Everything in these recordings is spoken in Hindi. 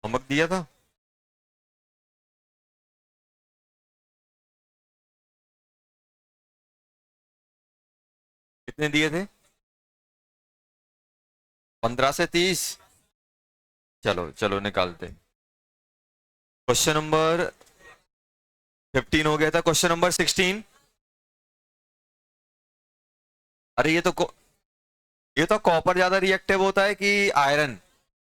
होमवर्क दिया था? कितने दिए थे? 15 से 30। चलो चलो निकालते। क्वेश्चन नंबर 15 हो गया था। Question number 16। अरे ये तो कॉपर ज्यादा रिएक्टिव होता है कि आयरन?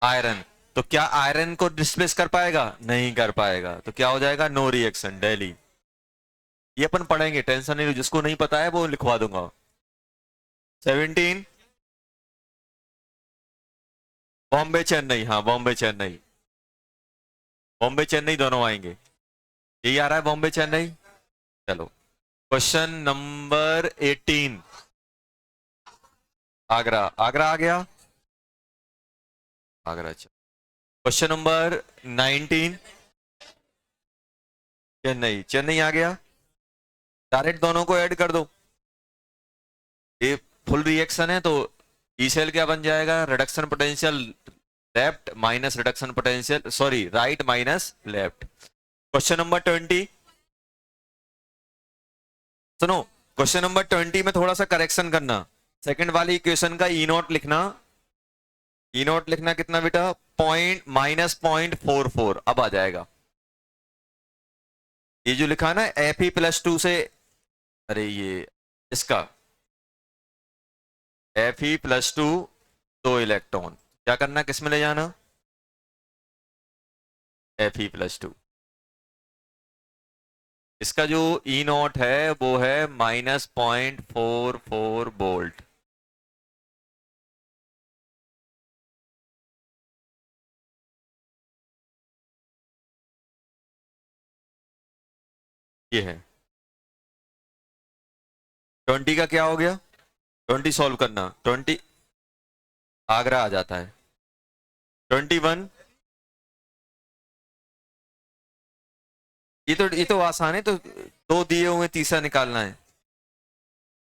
आयरन। तो क्या आयरन को डिस्प्लेस कर पाएगा? नहीं कर पाएगा, तो क्या हो जाएगा? No reaction, Delhi. ये अपन पढ़ेंगे, टेंशन नहीं लो, जिसको नहीं पता है वो लिखवा दूंगा। 17। बॉम्बे चेन्नई, हाँ बॉम्बे चेन्नई। बॉम्बे चेन्नई दोनों आएंगे। यही आ रहा है, बॉम्बे चेन्नई। चलो क्वेश्चन नंबर 18। आगरा, आगरा आ गया। आगरा। Question number 19। चेन्नई, चेन्नई आ गया। डायरेक्ट दोनों को ऐड कर दो। ये फुल रिएक्शन है तो ई सेल क्या बन जाएगा? Reduction potential left minus reduction potential, sorry right minus left. Question number 20। सुनो, क्वेश्चन नंबर 20 में थोड़ा सा करेक्शन करना। सेकंड वाली इक्वेशन का ई नॉट लिखना। ई नॉट लिखना कितना बेटा? पॉइंट -0.44। अब आ जाएगा ये जो लिखा ना Fe+2 से। अरे ये इसका Fe+2, 2 इलेक्ट्रॉन क्या करना, किस में ले जाना? Fe+2। इसका जो ई नॉट है वो है -0.44 वोल्ट। ये है 20 का क्या हो गया? 20 सॉल्व करना। 20 आगरा आ जाता है। 21। ये तो आसान है, तो दो दिए हुए तीसरा निकालना है।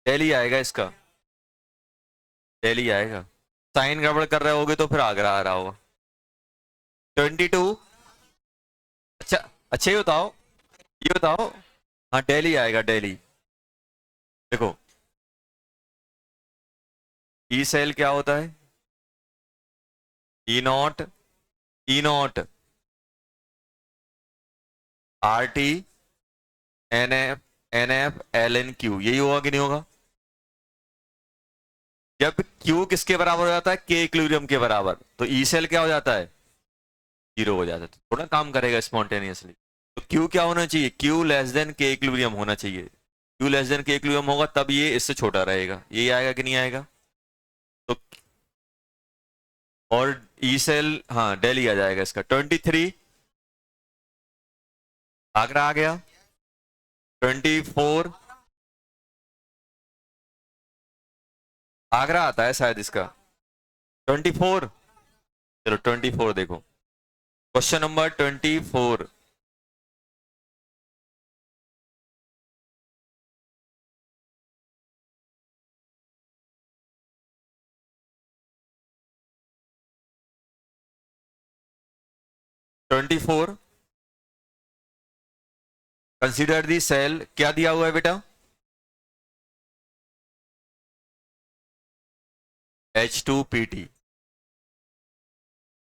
दिल्ली आएगा इसका, दिल्ली आएगा। साइन गड़बड़ कर रहे होगे तो फिर आगरा आ रहा होगा। 22। अच्छा, अच्छा ये बताओ, ये बताओ। हाँ दिल्ली आएगा, दिल्ली। देखो ई सेल क्या होता है? E naught, E naught RT NF, NF, LN, Q, यही होगा कि नहीं होगा? जब Q किसके बराबर हो जाता है? K इक्विलिब्रियम के बराबर, तो ई सेल क्या हो जाता है? 0 हो जाता है। तो थोड़ा काम करेगा स्पॉन्टेनियसली। तो Q क्या होना चाहिए? Q less than K equilibrium होना चाहिए। Q less than K equilibrium होगा तब ये इससे छोटा रहेगा। ये आएगा कि नहीं आएगा? तो और ई सेल, हाँ दिल्ली आ जाएगा इसका। 23। आगरा आ गया। 24। आगरा आता है शायद इसका। 24। चलो 24 देखो। Question number 24। 24। Consider the cell, क्या दिया हुआ है बेटा? H2PT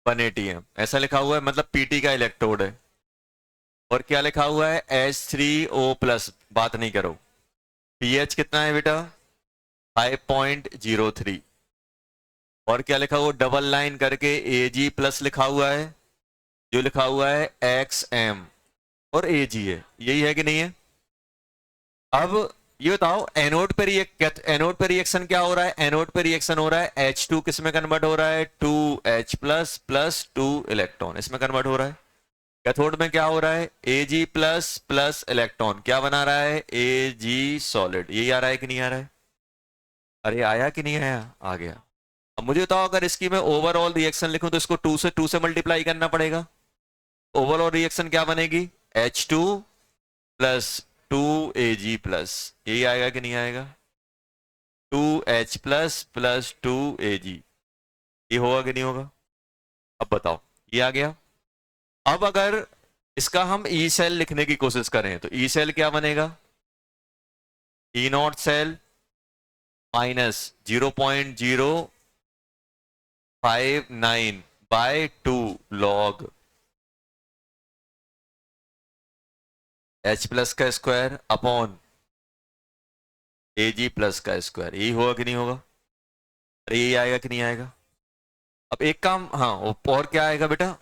1 ATM ऐसा लिखा हुआ है, मतलब PT का इलेक्ट्रोड है। और क्या लिखा हुआ है? H3O+। बात नहीं करो। pH कितना है बेटा? 5.03। और क्या लिखा हुआ? डबल लाइन करके Ag+ लिखा हुआ है। जो लिखा हुआ है XM और Ag है, यही है कि नहीं है? अब ये बताओ, एनोड पे रिएक्शन क्या हो रहा है? एनोड पे रिएक्शन हो रहा है H2 किस में कन्वर्ट हो रहा है? 2H+ प्लस 2 इलेक्ट्रॉन इसमें कन्वर्ट हो रहा है। कैथोड में क्या हो रहा है? Ag+ प्लस इलेक्ट्रॉन क्या बना रहा है? Ag solid. यही आ रहा है कि नहीं आ रहा है? अरे आया कि नहीं आया? आ गया। अब मुझे बताओ, अगर इसकी मैं ओवरऑल रिएक्शन लिखूं तो इसको 2 से मल्टीप्लाई करना पड़ेगा। ओवरऑल रिएक्शन क्या बनेगी? H2 plus 2Ag+। यही आएगा कि नहीं आएगा? 2H+ plus 2Ag। ये होगा कि नहीं होगा? अब बताओ, ये आ गया। अब अगर इसका हम ई सेल लिखने की कोशिश करें तो ई सेल क्या बनेगा? E naught cell minus 0.059 by 2 log H plus का square upon A G plus का स्क्वायर। यही होगा कि नहीं होगा? अरे यही आएगा कि नहीं आएगा? अब एक काम, हाँ, और क्या आएगा बेटा?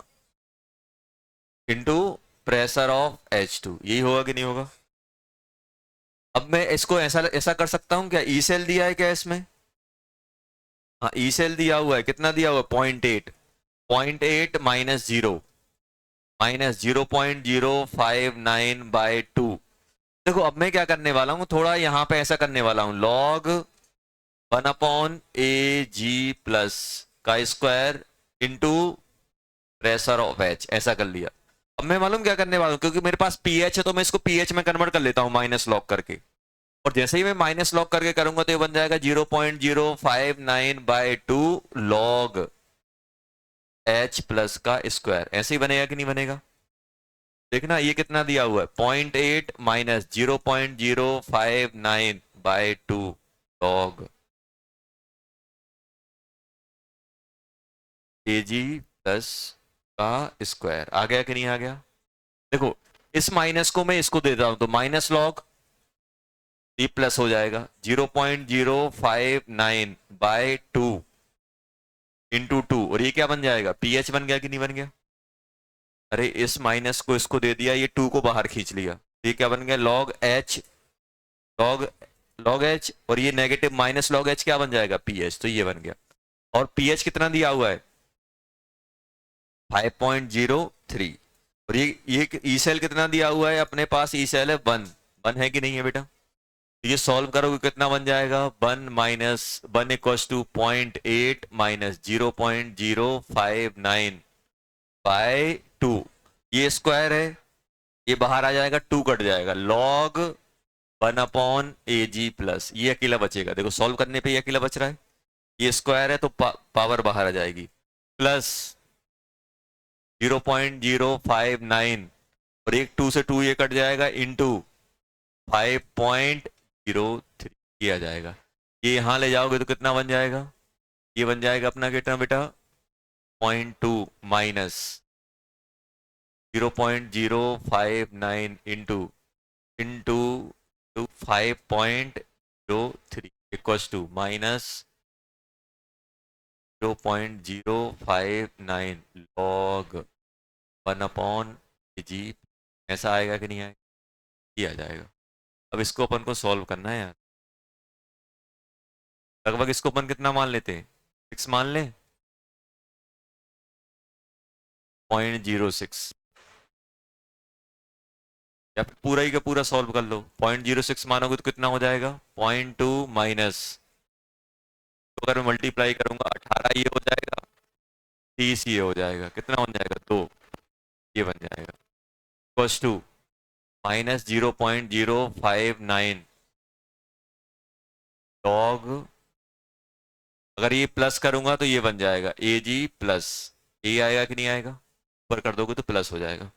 इनटू प्रेशर ऑफ H2, यही होगा कि नहीं होगा? अब मैं इसको ऐसा ऐसा कर सकता हूं क्या? ई सेल दिया है क्या इसमें? हाँ, ई सेल दिया हुआ है। कितना दिया हुआ है? 0.8। 0.8 माइनस 0.059 बाय 2। देखो अब मैं क्या करने वाला हूं, थोड़ा यहां पे ऐसा करने वाला हूं, लॉग 1/AG प्लस का square into pressure of H, ऐसा कर लिया। अब मैं मालूम क्या करने वाला हूं, क्योंकि मेरे पास पीएच है तो मैं इसको पीएच में कन्वर्ट कर लेता हूं माइनस लॉग करके। और जैसे ही मैं माइनस लॉग करके करूंगा तो ये बन जाएगा 0.059/2 लॉग H प्लस का स्क्वायर। ऐसे ही बनेगा कि नहीं बनेगा? देखना ये कितना दिया हुआ है, 0.8 माइनस 0.059/2 लॉग AG प्लस का स्क्वायर। आ गया कि नहीं आ गया? देखो इस माइनस को मैं इसको देता हूं तो माइनस लॉग ये प्लस हो जाएगा 0.059/2 इंटू 2, और ये क्या बन जाएगा? पीएच बन गया कि नहीं बन गया? अरे इस माइनस को इसको दे दिया, ये 2 को बाहर खींच लिया, ये क्या बन गया? Log H, log log H, और ये नेगेटिव माइनस लॉग एच क्या बन जाएगा? पीएच। तो ये बन गया। और पीएच कितना दिया हुआ है? 5.03। और ये ई सेल कितना दिया हुआ है अपने पास? ई सेल है 1। 1 है कि नहीं है बेटा? ये सॉल्व करोगे कितना बन जाएगा? 1 माइनस 1 इक्वल्स टू 0.8 माइनस 0.059/2। ये स्क्वायर है, ये बाहर आ जाएगा, 2 कट जाएगा, लॉग 1/AG प्लस ये अकेला बचेगा। देखो सॉल्व करने पे ये अकेला बच रहा है, ये स्क्वायर है तो पावर बाहर आ जाएगी, प्लस 0.059, और एक 2 से 2 ये कट जाएगा, इंटू 5.03 किया जाएगा। ये यहां ले जाओगे तो कितना बन जाएगा? ये बन जाएगा अपना कितना बेटा? 0.2 minus 0.059 into into 5.03 equals to minus 0.059 log 1/AG। ऐसा आएगा कि नहीं आएगा? ये आ जाएगा। अब इसको अपन को सॉल्व करना है यार। लगभग इसको अपन कितना मान लेते हैं? 6 मान लें, 0.06, या फिर पूरा ही का पूरा सॉल्व कर लो। 0.06 मानोगे तो कितना हो जाएगा? 0.2 माइनस, तो अगर मैं मल्टीप्लाई करूंगा 18 ये हो जाएगा, 30 ये हो जाएगा, कितना बन जाएगा? 2 ये बन जाएगा, प्लस 2 माइनस 0.059 लॉग, अगर ये प्लस करूंगा तो ये बन जाएगा AG प्लस, ये आएगा कि नहीं आएगा? ऊपर कर दोगे तो प्लस हो जाएगा,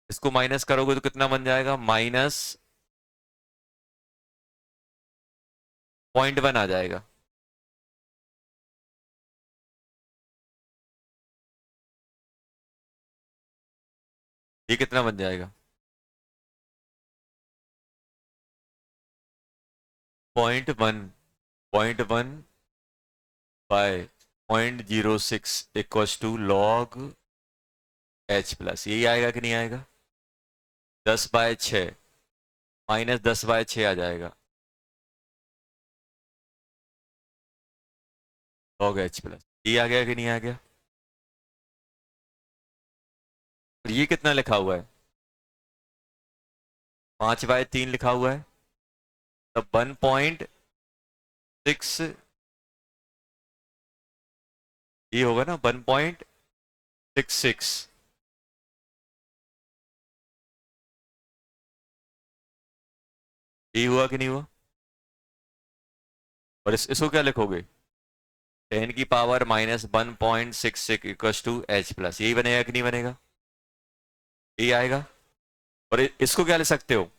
इसको माइनस करोगे तो कितना बन जाएगा? माइनस 0.1 आ जाएगा। ये कितना बन जाएगा? 0.1, 0.1 by 0.06 equals to log H plus, यही आएगा कि नहीं आएगा? 10/6 माइनस 10/6 आ जाएगा, लॉग H प्लस, ये आ गया कि नहीं आ गया? और ये कितना लिखा हुआ है? 5/3 लिखा हुआ है, तब 1.6, ये होगा ना 1.66। ये हुआ कि नहीं हुआ? और इसको क्या लिखोगे? 10 की power minus 1.66 equals to H plus, यही बनेगा कि नहीं बनेगा? ये आएगा। और इसको क्या ले सकते हो,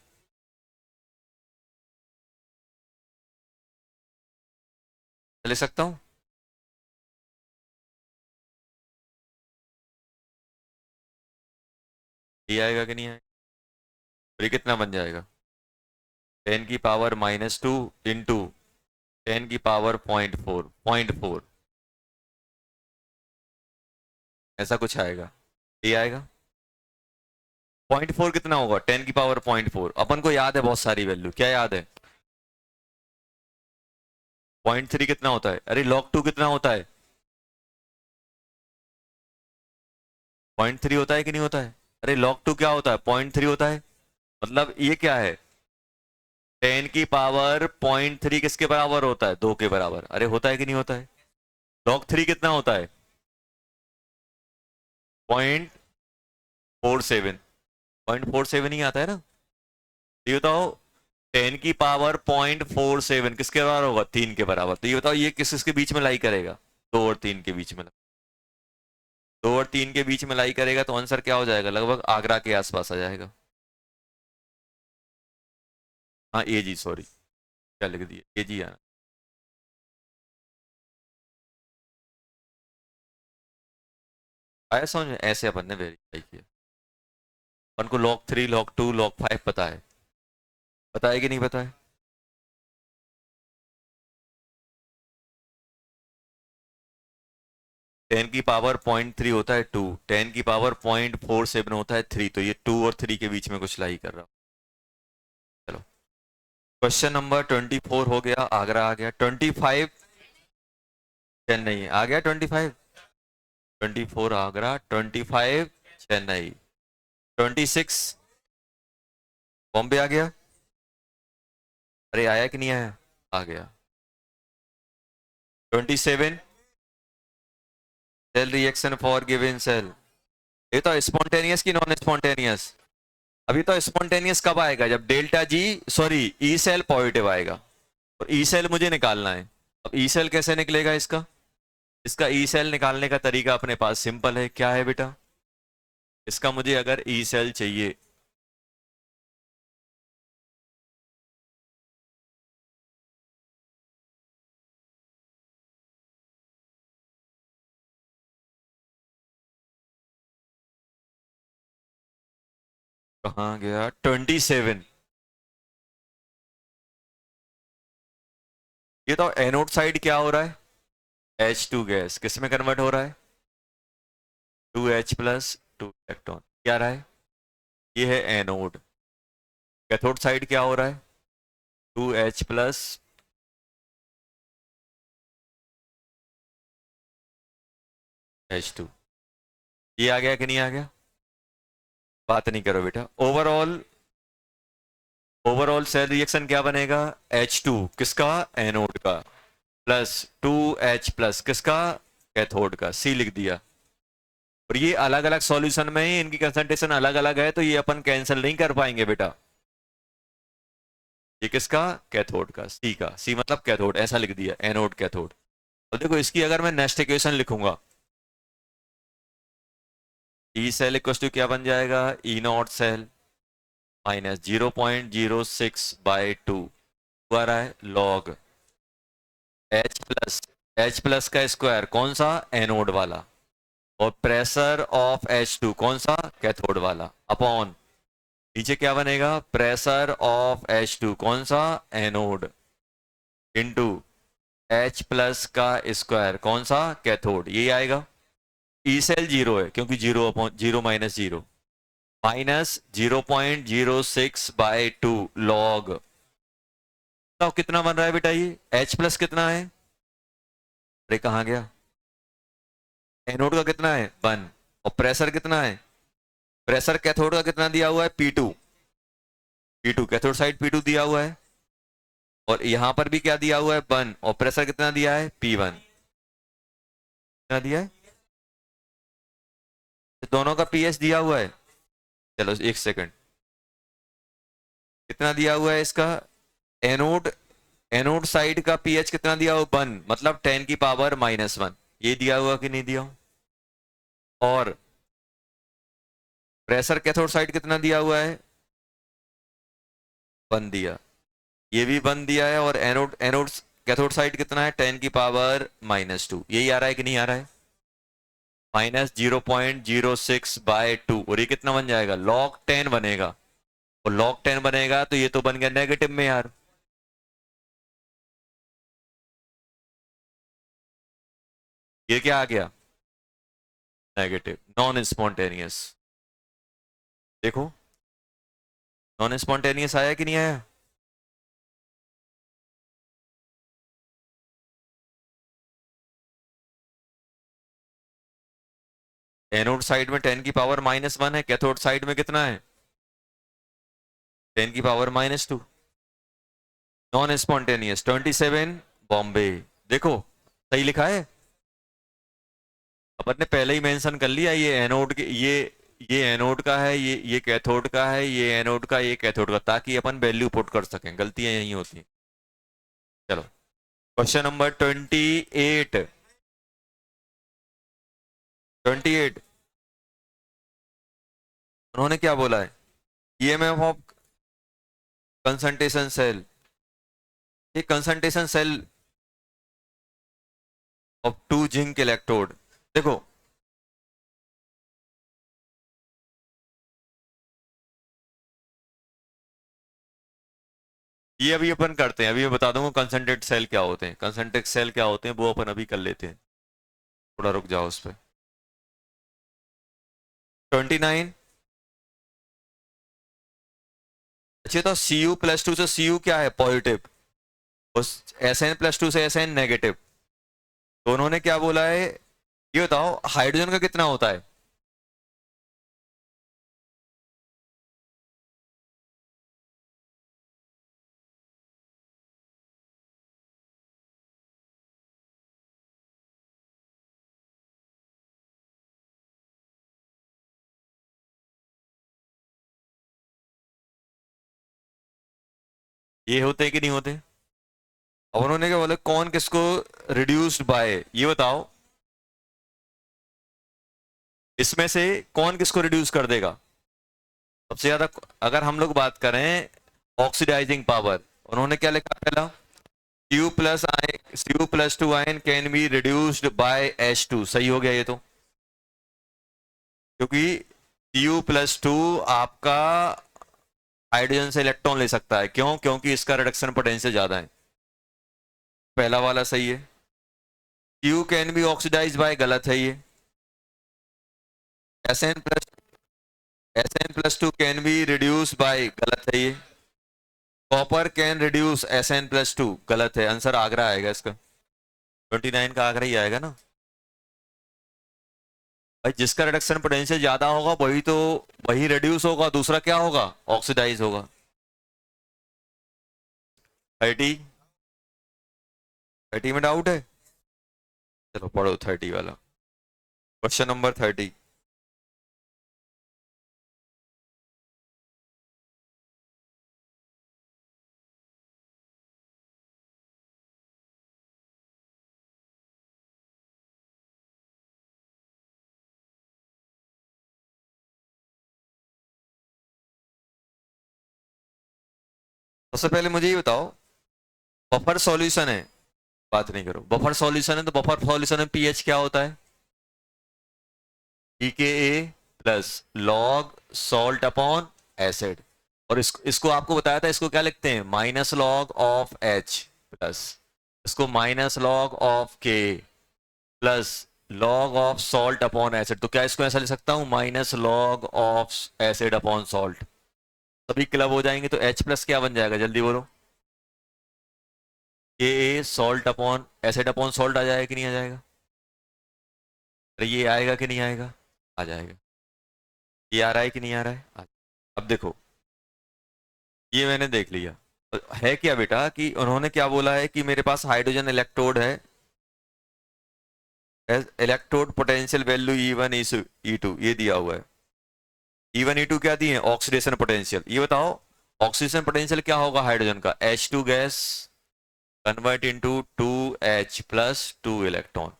ले सकता हूं, ये आएगा कि नहीं आएगा। और ये कितना बन जाएगा, 10⁻⁻2 इंटू 10⁻⁴ 0.4, ऐसा कुछ आएगा, ये आएगा। 0.4 कितना होगा, 10⁻⁴, अपन को याद है बहुत सारी वैल्यू, क्या याद है, 0.3 कितना होता है, अरे log 2 कितना होता है, 0.3 होता है कि नहीं होता है, अरे log 2 क्या होता है, 0.3 होता है। मतलब ये क्या है, 10⁻⁻3 किसके बराबर होता है, 2 के बराबर, अरे होता है कि नहीं होता है। log 3 कितना होता है, 0.47, 0.47 ही आता है ना। ये बताओ 10⁻⁴7 किसके बराबर होगा, 3 के बराबर। तो ये बताओ ये किस किसके बीच में लाई करेगा, 2 और 3 के बीच में, 2 और 3 के बीच में लाई करेगा, तो आंसर क्या हो जाएगा, लगभग आगरा के आसपास आ जाएगा। हाँ ए जी, सॉरी क्या लिख दिया, ए जी आना। आया समझ में, ऐसे अपन ने वेरीफाई किया। अपन को log 3 log 2 log 5 पता है, पता है कि नहीं पता है। 10⁻⁻3 होता है 2, 10⁻⁴7 होता है 3, तो ये 2 और 3 के बीच में कुछ लाई कर रहा हूं। चलो क्वेश्चन नंबर 24 हो गया, आगरा आ गया। 25 चेन्नई आ गया, 24 आगरा, 25 चेन्नई, 26 बॉम्बे आ गया, अरे आया कि नहीं आया, आ गया। 27 cell reaction for given cell, ये तो स्पॉन्टेनियस की नॉन स्पॉन्टेनियस, अभी तो स्पॉन्टेनियस कब आएगा, जब delta G sorry E cell positive आएगा, और ई सेल मुझे निकालना है। अब ई सेल कैसे निकलेगा इसका, इसका ई सेल निकालने का तरीका अपने पास सिंपल है, क्या है बेटा, इसका मुझे अगर ई सेल चाहिए, कहाँ गया 27, ये तो एनोड साइड क्या हो रहा है, H2 गैस किस में कन्वर्ट हो रहा है, 2H+2 इलेक्ट्रॉन, क्या रहा है, ये है एनोड। कैथोड साइड क्या हो रहा है, 2H+, H2, ये आ गया कि नहीं आ गया, बात नहीं करो बेटा। ओवरऑल ओवरऑल सेल रिएक्शन क्या बनेगा, H2 किसका, एनोड का, प्लस 2H+ किसका, कैथोड का, सी लिख दिया। और ये अलग अलग सॉल्यूशन में ही इनकी कंसंट्रेशन अलग अलग है, तो ये अपन कैंसिल नहीं कर पाएंगे बेटा। ये किसका, कैथोड का, सी का, सी मतलब कैथोड, ऐसा लिख दिया, एनोड कैथोड। और देखो इसकी अगर मैं नेक्स्ट इक्वेशन लिखूंगा, ई सेल इक्वल टू क्या बन जाएगा, ई नॉट सेल माइनस 0.06/2 आ रहा है लॉग H+ का स्क्वायर, कौन सा, एनोड वाला, और प्रेशर ऑफ H2 कौन सा, कैथोड वाला, अपॉन नीचे क्या बनेगा, प्रेशर ऑफ H2 कौन सा, एनोड, इनटू H+ का स्क्वायर कौन सा, कैथोड, ये आएगा। ई सेल 0 है क्योंकि 0/0 माइनस 0.06/2 लॉग, तो कितना बन रहा है बेटा, ये H+ कितना है, अरे कहाँ गया, एनोड का कितना है 1, और प्रेशर कितना है, प्रेशर कैथोड का कितना दिया हुआ है, P2 कैथोड साइड P2 दिया हुआ है, और यहां पर भी क्या दिया हुआ है 1, और प्रेशर कितना दिया है P1, कितना दिया है, दोनों का पीएच दिया हुआ है। चलो एक सेकंड, कितना दिया हुआ है इसका, एनोड एनोड साइड का पीएच कितना दिया हुआ 1, मतलब 10⁻⁻1, ये दिया हुआ कि नहीं दिया, और प्रेशर कैथोड साइड कितना दिया हुआ है, 1 दिया, ये भी 1 दिया है, और एनोड एनोड कैथोड साइड कितना है, 10⁻², यही आ रहा है कि नहीं आ रहा है, -0.06/2, और ये कितना बन जाएगा, log 10 बनेगा, और log 10 बनेगा तो ये तो बन गया नेगेटिव में यार। ये क्या आ गया, नेगेटिव, नॉन स्पॉन्टेनियस। देखो नॉन स्पॉन्टेनियस आया कि नहीं आया, एनोड साइड में 10⁻⁻1 है, कैथोड साइड में कितना है, 10⁻², नॉन स्पॉन्टेनियस 27 बॉम्बे। देखो सही लिखा है, अपन ने पहले ही मेंशन कर लिया, ये एनोड के ये एनोड का है, ये कैथोड का है, ये एनोड का, ये कैथोड का, ताकि अपन वैल्यू पुट कर सकें, गलतियां यही होती हैं। चलो क्वेश्चन नंबर 28। 28 उन्होंने क्या बोला है, ईएमएफ ऑफ कंसंट्रेशन सेल, ये concentration cell of 2 zinc electrode. देखो ये अभी अपन करते हैं, अभी मैं बता दूंगा कंसंट्रेट सेल क्या होते हैं, कंसंट्रेट सेल क्या होते हैं वो अपन अभी कर लेते हैं, थोड़ा रुक जाओ उस पर। 29। अच्छा तो Cu+2 से Cu क्या है, पॉजिटिव, उस Sn+2 से Sn नेगेटिव, तो उन्होंने क्या बोला है, ये बताओ हाइड्रोजन का कितना होता है, ये होते हैं कि नहीं होते। अब उन्होंने क्या बोला, कौन किसको रिड्यूस्ड बाय, ये बताओ इसमें से कौन किसको रिड्यूस कर देगा सबसे ज्यादा। अगर हम लोग बात करें ऑक्सीडाइजिंग पावर, उन्होंने क्या लिखा पहला, Cu+2 ion can be reduced by H2, सही हो गया ये तो, क्योंकि Cu+2 आपका हाइड्रोजन से इलेक्ट्रॉन ले सकता है, क्यों, क्योंकि इसका रिडक्शन पोटेंशियल ज्यादा है, पहला वाला सही है। Q can be oxidise by, गलत है ये। Sn+2 can be reduce by, गलत है ये। कॉपर कैन रिड्यूस Sn+2, गलत है, आंसर आगरा आएगा इसका, 29 का आगरा ही आएगा ना भाई, जिसका रिडक्शन पोटेंशियल ज्यादा होगा वही तो, वही रिड्यूस होगा, दूसरा क्या होगा, ऑक्सीडाइज होगा। 30, 30 में डाउट है, चलो पढ़ो 30 वाला, क्वेश्चन नंबर 30। सबसे पहले मुझे ये बताओ, बफर सॉल्यूशन है, बात नहीं करो, बफर सॉल्यूशन है तो बफर सॉल्यूशन में पीएच क्या होता है, pKa plus log salt upon acid, और इसको आपको बताया था, इसको क्या लिखते हैं, minus log of H plus, इसको minus log of K plus log of salt upon acid, तो क्या इसको ऐसा लिख सकता हूं, minus log of acid upon salt, सभी क्लब हो जाएंगे तो H+ क्या बन जाएगा, जल्दी बोलो, Ka salt upon acid upon salt आ जाएगा कि नहीं आ जाएगा, अरे ये आएगा कि नहीं आएगा, आ जाएगा, ये आ रहा है कि नहीं आ रहा है, अब देखो ये मैंने देख लिया, तो है क्या बेटा कि उन्होंने क्या बोला है कि मेरे पास हाइड्रोजन इलेक्ट्रोड है, electrode potential value E1 E2 ये दिया हुआ है, E1 E2 क्या दिए, ऑक्सीडेशन पोटेंशियल, ये बताओ ऑक्सीडेशन पोटेंशियल क्या होगा हाइड्रोजन का, H2 gas convert into 2H plus 2 electron.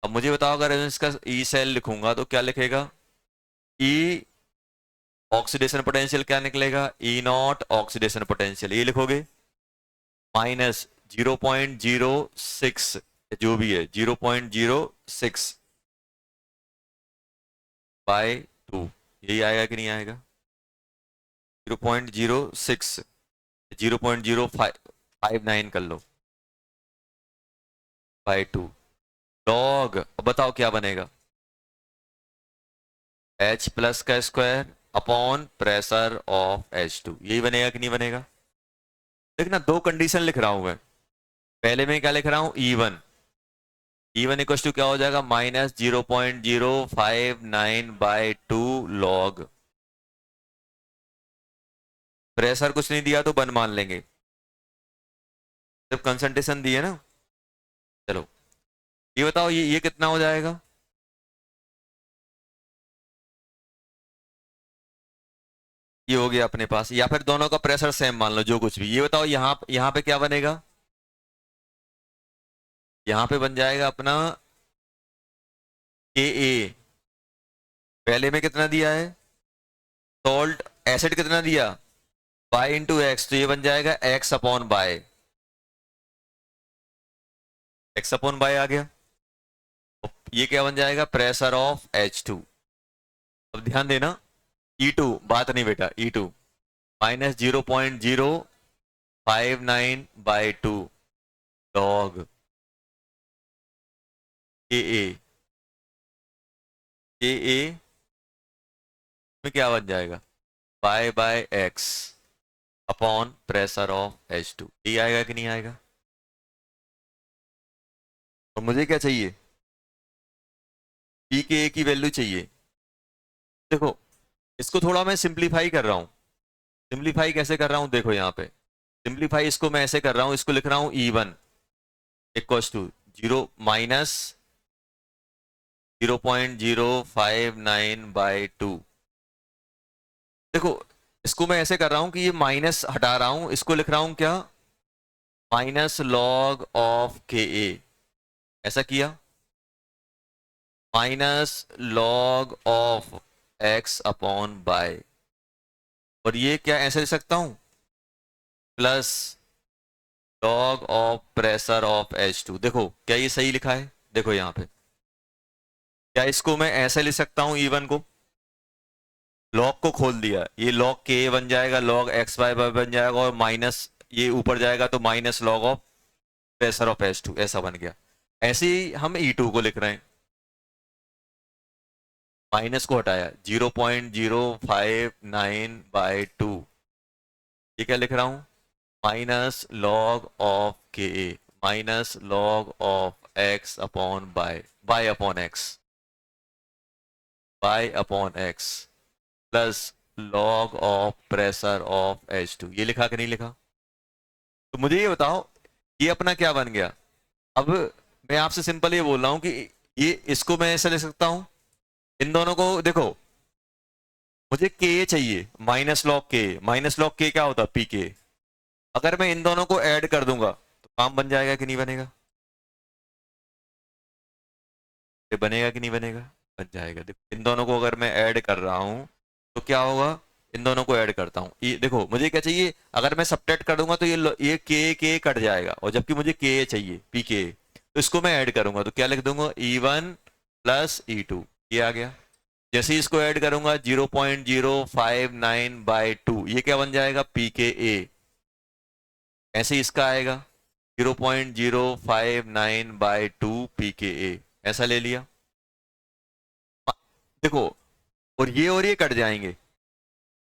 अब मुझे बताओ अगर इसका ई सेल लिखूंगा तो क्या लिखेगा, ई ऑक्सीडेशन पोटेंशियल क्या निकलेगा, ई नॉट ऑक्सीडेशन पोटेंशियल, ये लिखोगे माइनस 0.06, जो भी है 0.06 बाय 2, यही आएगा कि नहीं आएगा, 0.06, 0.059 कर लो बाय 2 लॉग, बताओ क्या बनेगा, H प्लस का square upon pressure of H2, यही बनेगा कि नहीं बनेगा। देखना दो कंडीशन लिख रहा हूं मैं, पहले में क्या लिख रहा हूं, E1 इक्वल टू क्या हो जाएगा, -0.059/2 लॉग, प्रेशर कुछ नहीं दिया तो 1 मान लेंगे, जब कंसंट्रेशन दी है ना। चलो ये बताओ ये कितना हो जाएगा, ये हो गया अपने पास, या फिर दोनों का प्रेशर सेम मान लो, जो कुछ भी, ये बताओ यहां पे क्या बनेगा, यहां पे बन जाएगा अपना के ए, पहले में कितना दिया है, सॉल्ट एसिड कितना दिया, बाय इंटू एक्स, तो ये बन जाएगा x upon y, x upon y आ गया, ये क्या बन जाएगा, प्रेशर ऑफ H2। अब ध्यान देना, E2 बात नहीं बेटा, E2 -0.059/2 लॉग के ए में क्या बन जाएगा, by by x upon pressure of H2, ये आएगा कि नहीं आएगा। और मुझे क्या चाहिए, पी के ए की वैल्यू चाहिए। देखो इसको थोड़ा मैं सिंप्लीफाई कर रहा हूं, सिंप्लीफाई कैसे कर रहा हूं, देखो यहाँ पे सिंप्लीफाई इसको मैं ऐसे कर रहा हूं, इसको लिख रहा हूं E1 इक्वल टू 0-0.059/2। देखो इसको मैं ऐसे कर रहा हूं कि ये माइनस हटा रहा हूं, इसको लिख रहा हूं क्या, माइनस लॉग ऑफ के ए, ऐसा किया, minus log of X upon bye, और ये क्या ऐसे लिख सकता हूं, plus log of pressure of H2। देखो क्या ये सही लिखा है, देखो यहाँ पे, क्या इसको मैं ऐसे लिख सकता हूं, E1 को लॉग को खोल दिया, ये लॉग के बन जाएगा, लॉग एक्स बाय बन जाएगा, और माइनस ये ऊपर जाएगा तो minus log of pressure of H2, ऐसा बन गया। ऐसे ही हम E2 को लिख रहे हैं, माइनस को हटाया 0.059/2, ये क्या लिख रहा हूं, माइनस लॉग ऑफ के minus log of X upon by upon X, by upon X plus log of pressure of H2, ये लिखा कि नहीं लिखा। तो मुझे ये बताओ ये अपना क्या बन गया। अब मैं आपसे सिंपल ये बोल रहा हूं कि ये इसको मैं ऐसे ले सकता हूं, इन दोनों को देखो, मुझे के चाहिए, माइनस लॉग के क्या होता है, पी के, अगर मैं इन दोनों को ऐड कर दूंगा तो काम बन जाएगा कि नहीं बनेगा, ये बनेगा कि नहीं बनेगा, बन जाएगा। देखो इन दोनों को अगर मैं ऐड कर रहा हूं तो क्या होगा, इन दोनों को ऐड करता हूं, ये देखो मुझे क्या चाहिए, अगर मैं सबट्रैक्ट कर दूंगा तो ये के कट जाएगा, और जबकि मुझे के चाहिए पी के, तो इसको मैं ऐड करूंगा तो क्या लिख दूंगा, E1 प्लस E2, ये आ गया। जैसे ही इसको ऐड करूंगा 0.059/2, ये क्या बन जाएगा, पी के ए, ऐसे ही इसका आएगा 0.059/2 पी के ए, ऐसा ले लिया। देखो और ये कट जाएंगे,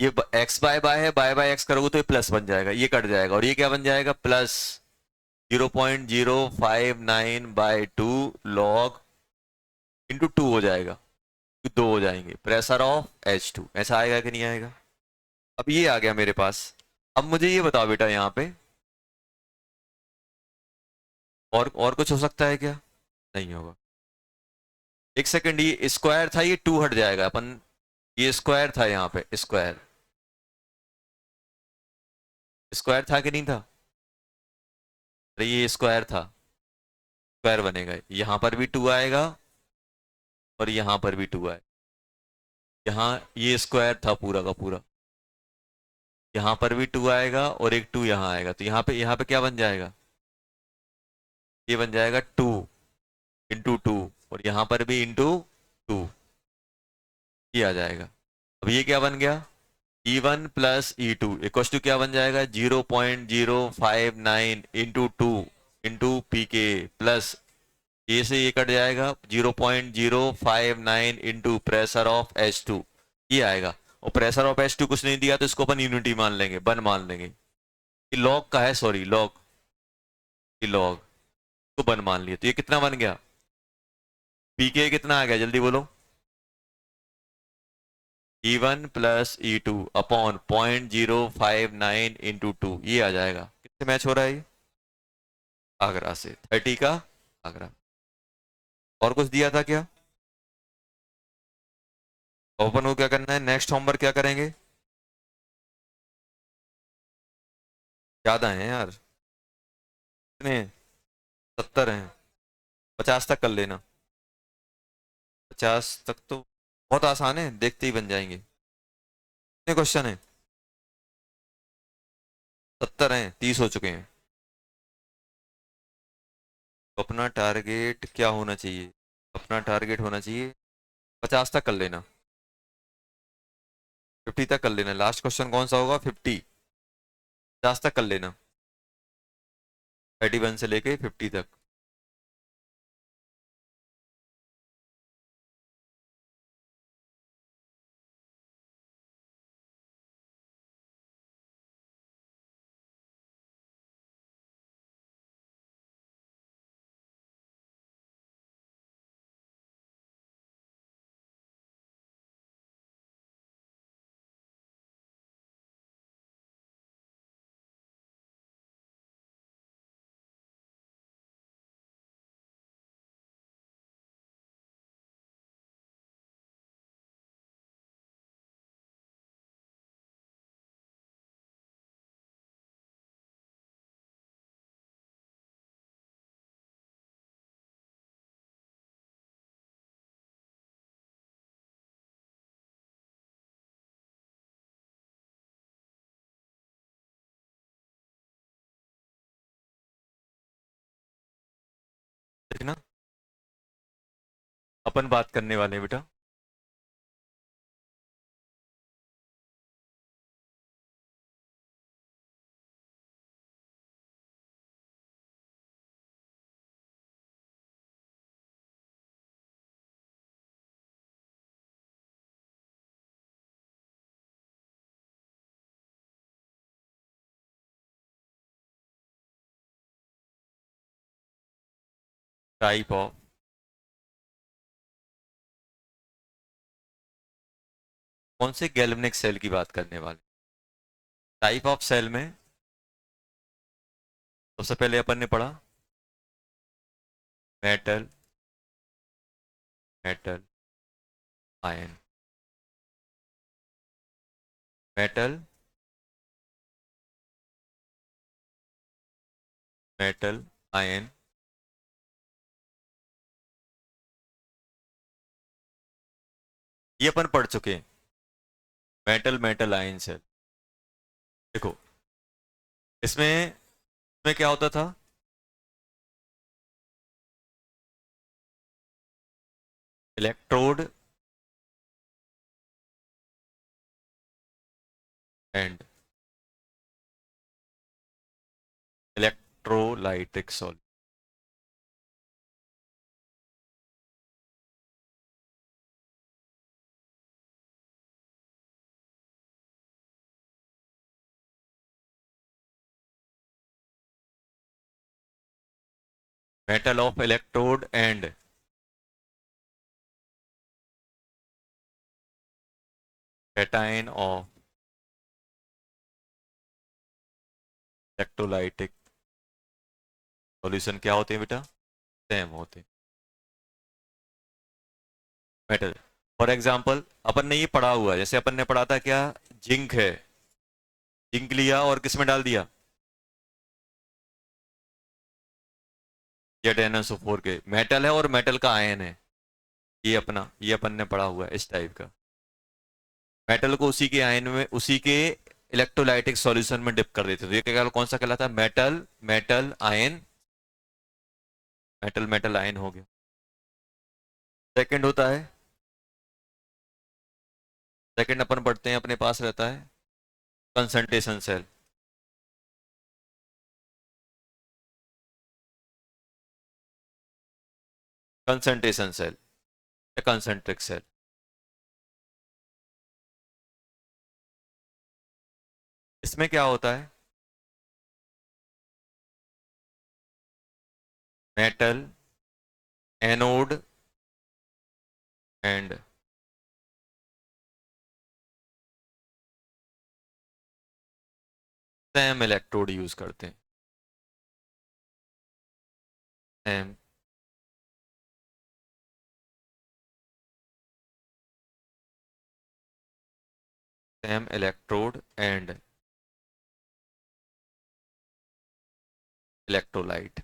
ये एक्स बाय बाय है, बाय बाय एक्स करोगे तो ये प्लस बन जाएगा, ये कट जाएगा, और ये क्या बन जाएगा, प्लस 0.059/2 लॉग इंटू 2 हो जाएगा, दो हो जाएंगे, प्रेशर ऑफ H2, ऐसा आएगा कि नहीं आएगा। अब ये आ गया मेरे पास। अब मुझे ये बताओ बेटा यहाँ पे और कुछ हो सकता है क्या, नहीं होगा। एक सेकंड, ये स्क्वायर था, ये 2 हट जाएगा अपन, ये स्क्वायर था यहाँ पे, स्क्वायर स्क्वायर था कि नहीं था, अरे ये स्क्वायर था, स्क्वायर बनेगा, यहां पर भी 2 आएगा और यहां पर भी 2 आएगा, यहाँ ये स्क्वायर था पूरा का पूरा, यहाँ पर भी 2 आएगा और एक 2 यहाँ आएगा, तो यहाँ पे क्या बन जाएगा, ये बन जाएगा 2 × 2, और यहाँ पर भी × 2, ये आ जाएगा। अब ये क्या बन गया, E1 plus E2 equal to क्या बन जाएगा, 0.059 इंटू 2 इंटू पी के प्लस, ये से ये कट जाएगा, 0.059 इंटू प्रेशर ऑफ H2, ये आएगा। और प्रेशर ऑफ H2 कुछ नहीं दिया तो इसको अपन यूनिटी मान लेंगे, वन मान लेंगे, कि लॉग का है, सॉरी लॉग, कि लॉग को वन मान लिया, तो ये कितना बन गया, पीके कितना आ गया जल्दी बोलो, E1 plus E2 upon 0.059 into 2, ये आ जाएगा। किससे मैच हो रहा है ये, आगरा से, 30 का आगरा। और कुछ दिया था क्या, ओपन को क्या करना है, नेक्स्ट होमवर्क क्या करेंगे, ज्यादा है यार, कितने हैं? 70 हैं, 50 तक कर लेना, 50 तक तो बहुत आसान है, देखते ही बन जाएंगे। कितने क्वेश्चन है, 70 हैं, 30 हो चुके हैं। तो अपना टारगेट क्या होना चाहिए, अपना टारगेट होना चाहिए 50 तक कर लेना, 50 तक कर लेना, लास्ट क्वेश्चन कौन सा होगा, 50, 50 तक कर लेना, 31 से लेके 50 तक। देखना, अपन बात करने वाले हैं बेटा, टाइप ऑफ, कौन से गैल्वेनिक सेल की बात करने वाले, टाइप ऑफ सेल में सबसे पहले अपन ने पढ़ा metal, metal ion, metal, metal ion, ये अपन पढ़ चुके हैं, मेटल मेटल आयन सेल। देखो इसमें क्या होता था, electrode and electrolytic solution, metal of electrode and cation of electrolytic solution क्या होते हैं बेटा, सेम होते हैं। मेटल, फॉर एग्जांपल अपन ने ये पढ़ा हुआ है, जैसे अपन ने पढ़ा था क्या, जिंक है, जिंक लिया और किस में डाल दिया, ZnSO4 के, मेटल है और मेटल का आयन है, ये अपन ने पढ़ा हुआ है इस टाइप का। मेटल को उसी के आयन में, उसी के इलेक्ट्रोलाइटिक सॉल्यूशन में डिप कर देते, तो ये क्या, कौन सा कहलाता है, metal metal ion, metal metal ion हो गया। सेकंड होता है, सेकंड अपन पढ़ते हैं, अपने पास रहता है कंसंट्रेशन सेल। कंसंट्रेशन सेल या कंसंट्रिक सेल। इसमें क्या होता है, metal anode and same electrode use करते हैं, same same electrode and electrolyte.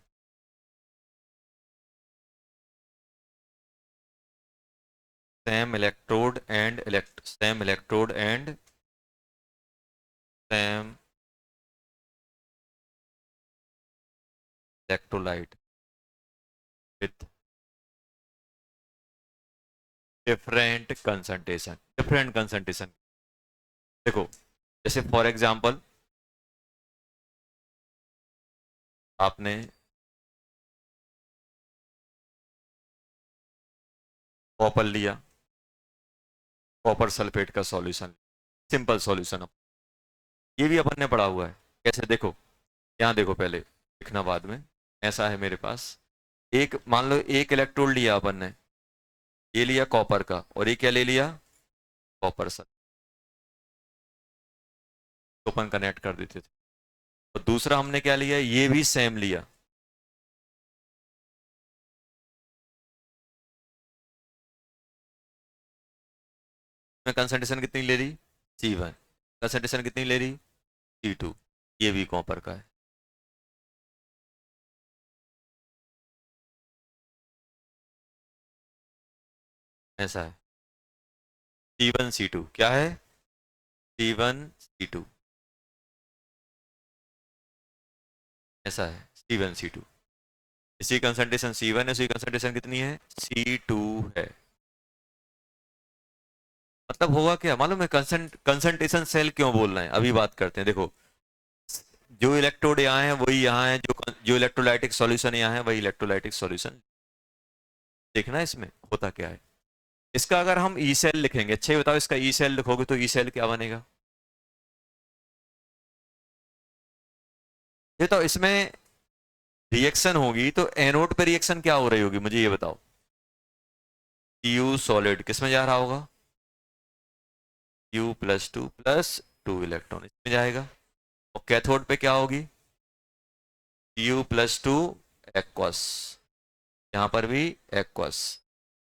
Same electrode and same electrode and same electrolyte with different concentration. Different concentration, देखो जैसे फॉर एग्जांपल आपने कॉपर लिया, कॉपर सल्फेट का सॉल्यूशन, सिंपल सॉल्यूशन, ये भी अपन ने पढ़ा हुआ है कैसे, देखो यहाँ देखो, पहले लिखना बाद में। ऐसा है मेरे पास, एक मान लो एक इलेक्ट्रोड लिया अपन ने, ये लिया कॉपर का, और ये क्या ले लिया, कॉपर सल्फेट, तो अपन कनेक्ट कर देते थे। और दूसरा हमने क्या लिया, ये भी सेम लिया, में कंसंट्रेशन कितनी ले रही, C1, कंसंट्रेशन कितनी ले रही, C2, ये भी कॉपर का है। ऐसा है, C1 C2 क्या है, C1 C2, ऐसा है C1 C2, इसी कंसंट्रेशन C1 है, इसी कंसंट्रेशन कितनी है, C2 है। मतलब होगा क्या मालूम है, कंसंट्रेशन सेल क्यों बोल रहे हैं, अभी बात करते हैं। देखो जो इलेक्ट्रोड यहाँ है वही यहाँ है, जो इलेक्ट्रोलाइटिक सॉल्यूशन यहाँ है वही इलेक्ट्रोलाइटिक सॉल्यूशन। देखना इसमें होता क्या है। इसका अगर हम ई सेल लिखेंगे, अच्छा ही बताओ, इसका ई सेल लिखोगे तो ई सेल क्या बनेगा, ये तो इसमें रिएक्शन होगी तो एनोड पे रिएक्शन क्या हो रही होगी, मुझे ये बताओ। यू सॉलिड किस में जा रहा होगा, U+2+2 इलेक्ट्रॉन इसमें जाएगा, और कैथोड पे क्या होगी, U+2 एक्वस, यहाँ पर भी एक्वस,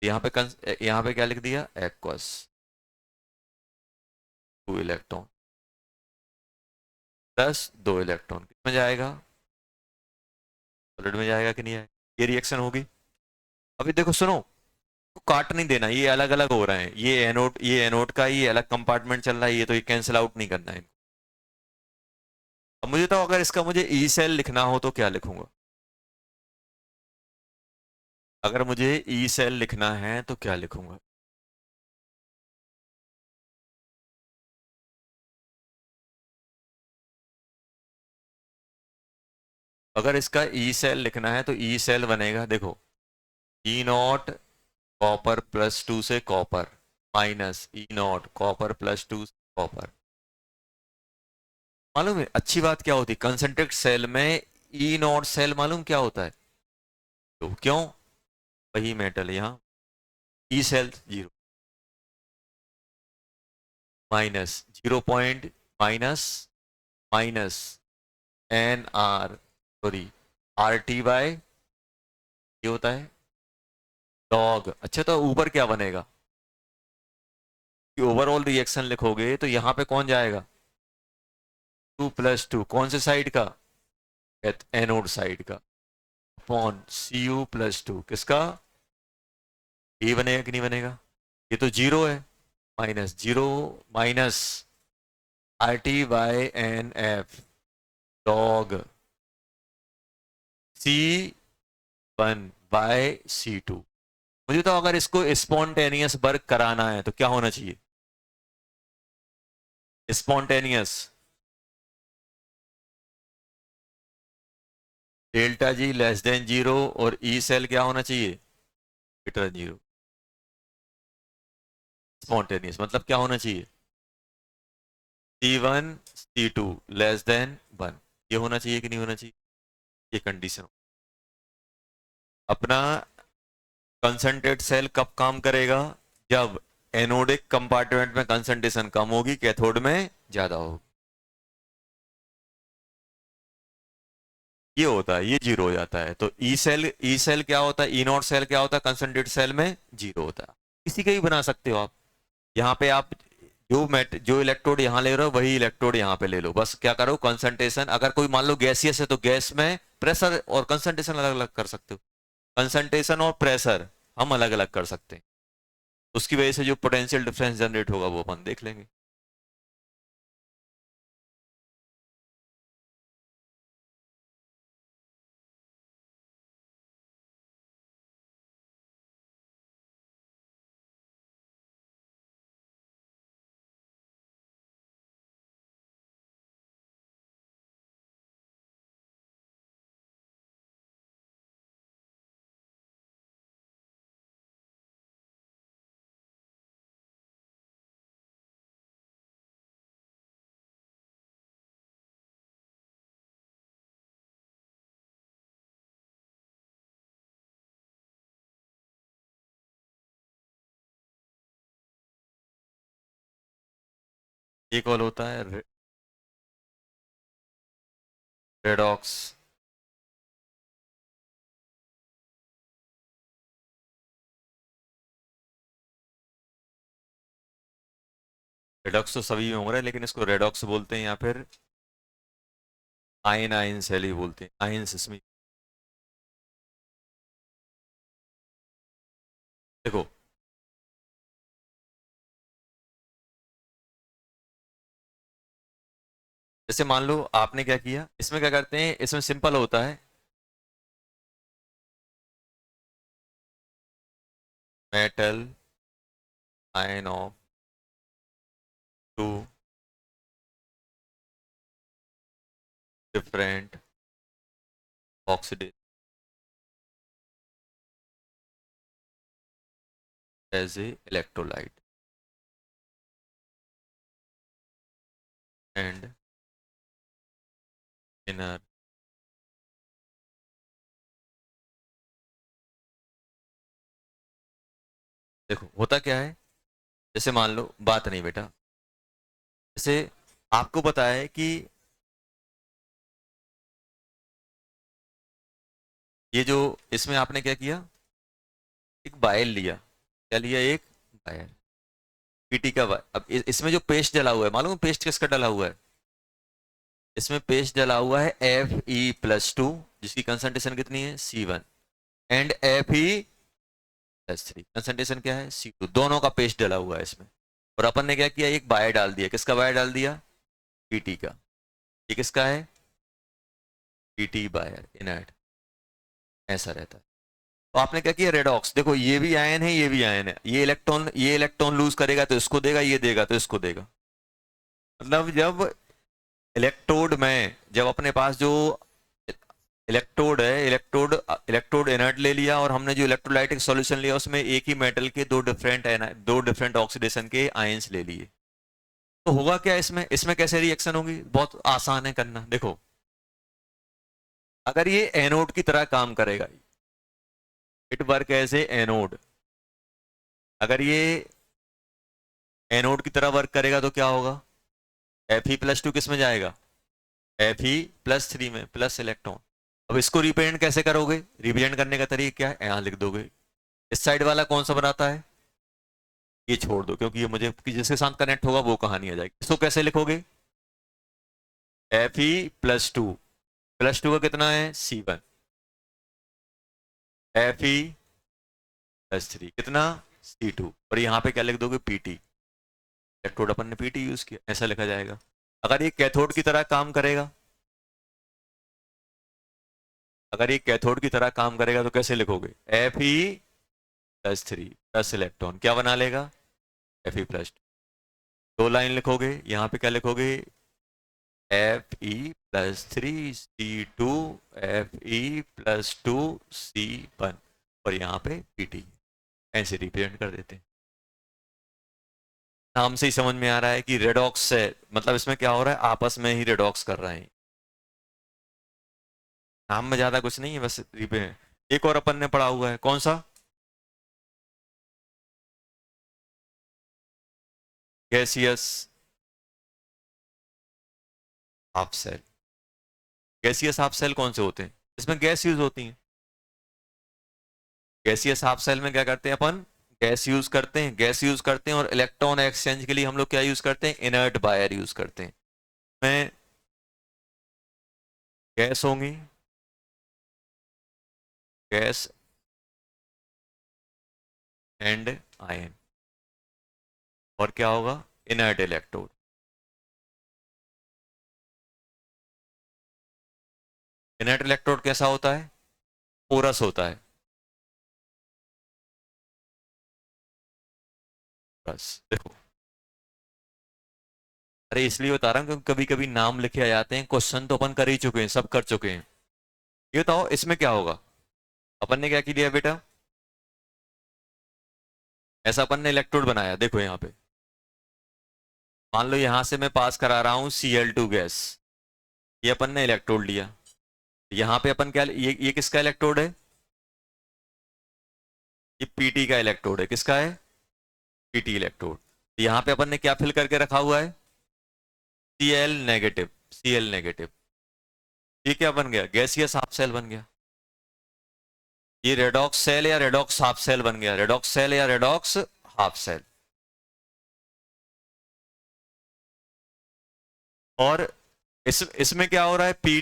यहाँ पे क्या लिख दिया, एक्वस, 2 इलेक्ट्रॉन प्लस 2 इलेक्ट्रॉन किसमें जाएगा, सॉलिड में जाएगा कि नहीं आएगा, ये रिएक्शन होगी। अभी देखो सुनो, काट नहीं देना, ये अलग अलग हो रहे हैं, ये एनोड का ये अलग कंपार्टमेंट चल रहा है, ये तो ये कैंसिल आउट नहीं करना है। अब मुझे तो अगर इसका मुझे ई सेल लिखना हो तो क्या लिखूंगा, अगर मुझे ई सेल लिखना है तो क्या लिखूंगा, अगर इसका ई सेल लिखना है तो ई सेल बनेगा, देखो E0 कॉपर +2 से कॉपर माइनस E0 कॉपर +2 से कॉपर। मालूम है अच्छी बात क्या होती है, कंसंट्रेट सेल में E0 सेल मालूम क्या होता है, तो क्यों, वही मेटल यहाँ, E cell 0 minus 0 point minus minus NR sorry RT/, ये होता है लॉग। अच्छा तो ऊपर क्या बनेगा, कि ओवरऑल रिएक्शन लिखोगे तो यहाँ पे कौन जाएगा, 2+2 कौन से साइड का, एनोड साइड का, अपॉन Cu+2 किसका, ये बनेगा कि नहीं बनेगा, ये तो 0 है, minus 0 minus RT/NF log C1/C2। मुझे तो अगर इसको स्पॉन्टेनियस वर्क कराना है तो क्या होना चाहिए? Spontaneous delta G less than 0 और ई सेल क्या होना चाहिए? Greater than 0। स्पॉन्टेनियस मतलब क्या होना चाहिए? C1 C2 less than 1। ये होना चाहिए कि नहीं होना चाहिए? ये कंडीशन। अपना कंसंट्रेट सेल कब काम करेगा? जब एनोडिक कंपार्टमेंट में कंसंट्रेशन कम होगी, कैथोड में ज्यादा होगी। ये होता है, ये जीरो हो जाता है। तो ई सेल क्या होता है? ई नॉट सेल क्या होता है? कंसंट्रेट सेल में जीरो होता है। किसी का ही बना सकते हो आप। यहाँ पे आप जो इलेक्ट्रोड यहाँ ले रहे हो वही इलेक्ट्रोड यहाँ पे ले लो। बस क्या करो, कंसंट्रेशन, अगर कोई मान लो गैसियस है तो गैस में प्रेशर और कंसंट्रेशन अलग अलग कर सकते हो। कंसंट्रेशन और प्रेशर हम अलग अलग कर सकते हैं। उसकी वजह से जो पोटेंशियल डिफरेंस जनरेट होगा वो अपन देख लेंगे। ये कॉल होता है रेडॉक्स। रेडॉक्स तो सभी में हो रहा है, लेकिन इसको रेडॉक्स बोलते हैं या फिर आयन आयन सेल ही बोलते हैं। आयन इसमें देखो, जैसे मान लो आपने क्या किया, इसमें क्या करते हैं, इसमें सिंपल होता है। Metal ion of two different oxidase as a electrolyte and inner देखो होता क्या है, जैसे मान लो, बात नहीं बेटा, जैसे आपको पता है कि ये जो इसमें आपने क्या किया, एक बायल लिया। क्या लिया? एक बायल। पीटी का अब इसमें जो पेस्ट डला हुआ है, मालूम है पेस्ट किसका डला हुआ है? इसमें पेस्ट डला हुआ है Fe+2, जिसकी कंसंट्रेशन कितनी है? C1। एंड Fe+3, कंसंट्रेशन क्या है? C2। दोनों का पेस्ट डला हुआ है इसमें। और अपन ने क्या किया, एक बायर डाल दिया। किसका बायर डाल दिया? पीटी का। ये किसका है? P T wire inert. ऐसा रहता है। तो आपने क्या किया, रेडॉक्स। देखो ये भी आयन है, ये भी आयन है। ये इलेक्ट्रॉन लूज करेगा तो इसको देगा, ये देगा तो इसको देगा। मतलब जब इलेक्ट्रोड में, जब अपने पास जो इलेक्ट्रोड है, इलेक्ट्रोड इनर्ट ले लिया, और हमने जो इलेक्ट्रोलाइटिक सॉल्यूशन लिया उसमें एक ही मेटल के दो डिफरेंट ऑक्सीडेशन के आयंस ले लिए, तो होगा क्या इसमें? इसमें कैसे रिएक्शन होगी? बहुत आसान है करना। देखो, अगर ये एनोड की तरह काम करेगा, it work as a anode. अगर ये एनोड की तरह वर्क करेगा तो क्या होगा? Fe+2 किस में जाएगा? Fe+3 में, प्लस इलेक्ट्रॉन। अब इसको रिप्रेजेंट कैसे करोगे? रिप्रेजेंट करने का तरीका क्या है? यहां लिख दोगे। इस साइड वाला कौन सा बनाता है? ये छोड़ दो, क्योंकि ये मुझे कि जिसके साथ कनेक्ट होगा वो कहानी आ जाएगी। इसको कैसे लिखोगे? Fe+2, +2 का कितना है? C1। Fe+3 कितना? C2। और यहाँ पे क्या लिख दोगे? PT। इलेक्ट्रोड अपन ने पीटी यूज किया, ऐसा लिखा जाएगा। अगर ये कैथोड की तरह काम करेगा, अगर ये कैथोड की तरह काम करेगा तो कैसे लिखोगे? Fe+3 प्लस इलेक्ट्रॉन क्या बना लेगा? Fe+2। दो लाइन लिखोगे, यहाँ पे क्या लिखोगे? Fe+3 C2 Fe+2 C1 और यहाँ पे Pt, ऐसे रिप्रेजेंट कर देते हैं। नाम से ही समझ में आ रहा है कि रेडॉक्स है, मतलब इसमें क्या हो रहा है, आपस में ही रेडॉक्स कर रहे हैं। नाम में ज्यादा कुछ नहीं है, बस रिप्रेजेंट। एक और अपन ने पढ़ा हुआ है, कौन सा? Gaseous half cell. Gaseous half cell कौन से होते हैं? इसमें गैस यूज होती है। गैसियस हाफ सेल में क्या करते हैं अपन? गैस यूज करते हैं, गैस यूज करते हैं, और इलेक्ट्रॉन एक्सचेंज के लिए हम लोग क्या यूज करते हैं? इनर्ट वायर यूज करते हैं। में गैस होंगी, गैस एंड आयन, और क्या होगा? Inert electrode. इनर्ट इलेक्ट्रोड कैसा होता है? पोरस होता है। बस देखो, अरे इसलिए बता रहा हूँ क्योंकि कभी कभी नाम लिखे आ जाते हैं, क्वेश्चन तो अपन कर ही चुके हैं, सब कर चुके हैं। ये बताओ इसमें क्या होगा? अपन ने क्या किया बेटा? ऐसा अपन ने इलेक्ट्रोड बनाया, देखो यहाँ पे मान लो यहां से मैं पास करा रहा हूं Cl2 गैस, ये अपन ने इलेक्ट्रोड लिया। यहाँ पे अपन क्या, ये किसका इलेक्ट्रोड है? ये Pt का इलेक्ट्रोड है। किसका है? Pt electrode. यहाँ पे अपन ने क्या फिल करके रखा हुआ है? Cl negative, Cl negative. ये क्या बन गया? गैसियस हाफ सेल बन गया। ये रेडॉक्स सेल या रेडॉक्स हाफ सेल बन गया, रेडॉक्स सेल या रेडॉक्स हाफ सेल। और इसमें क्या हो रहा है? पी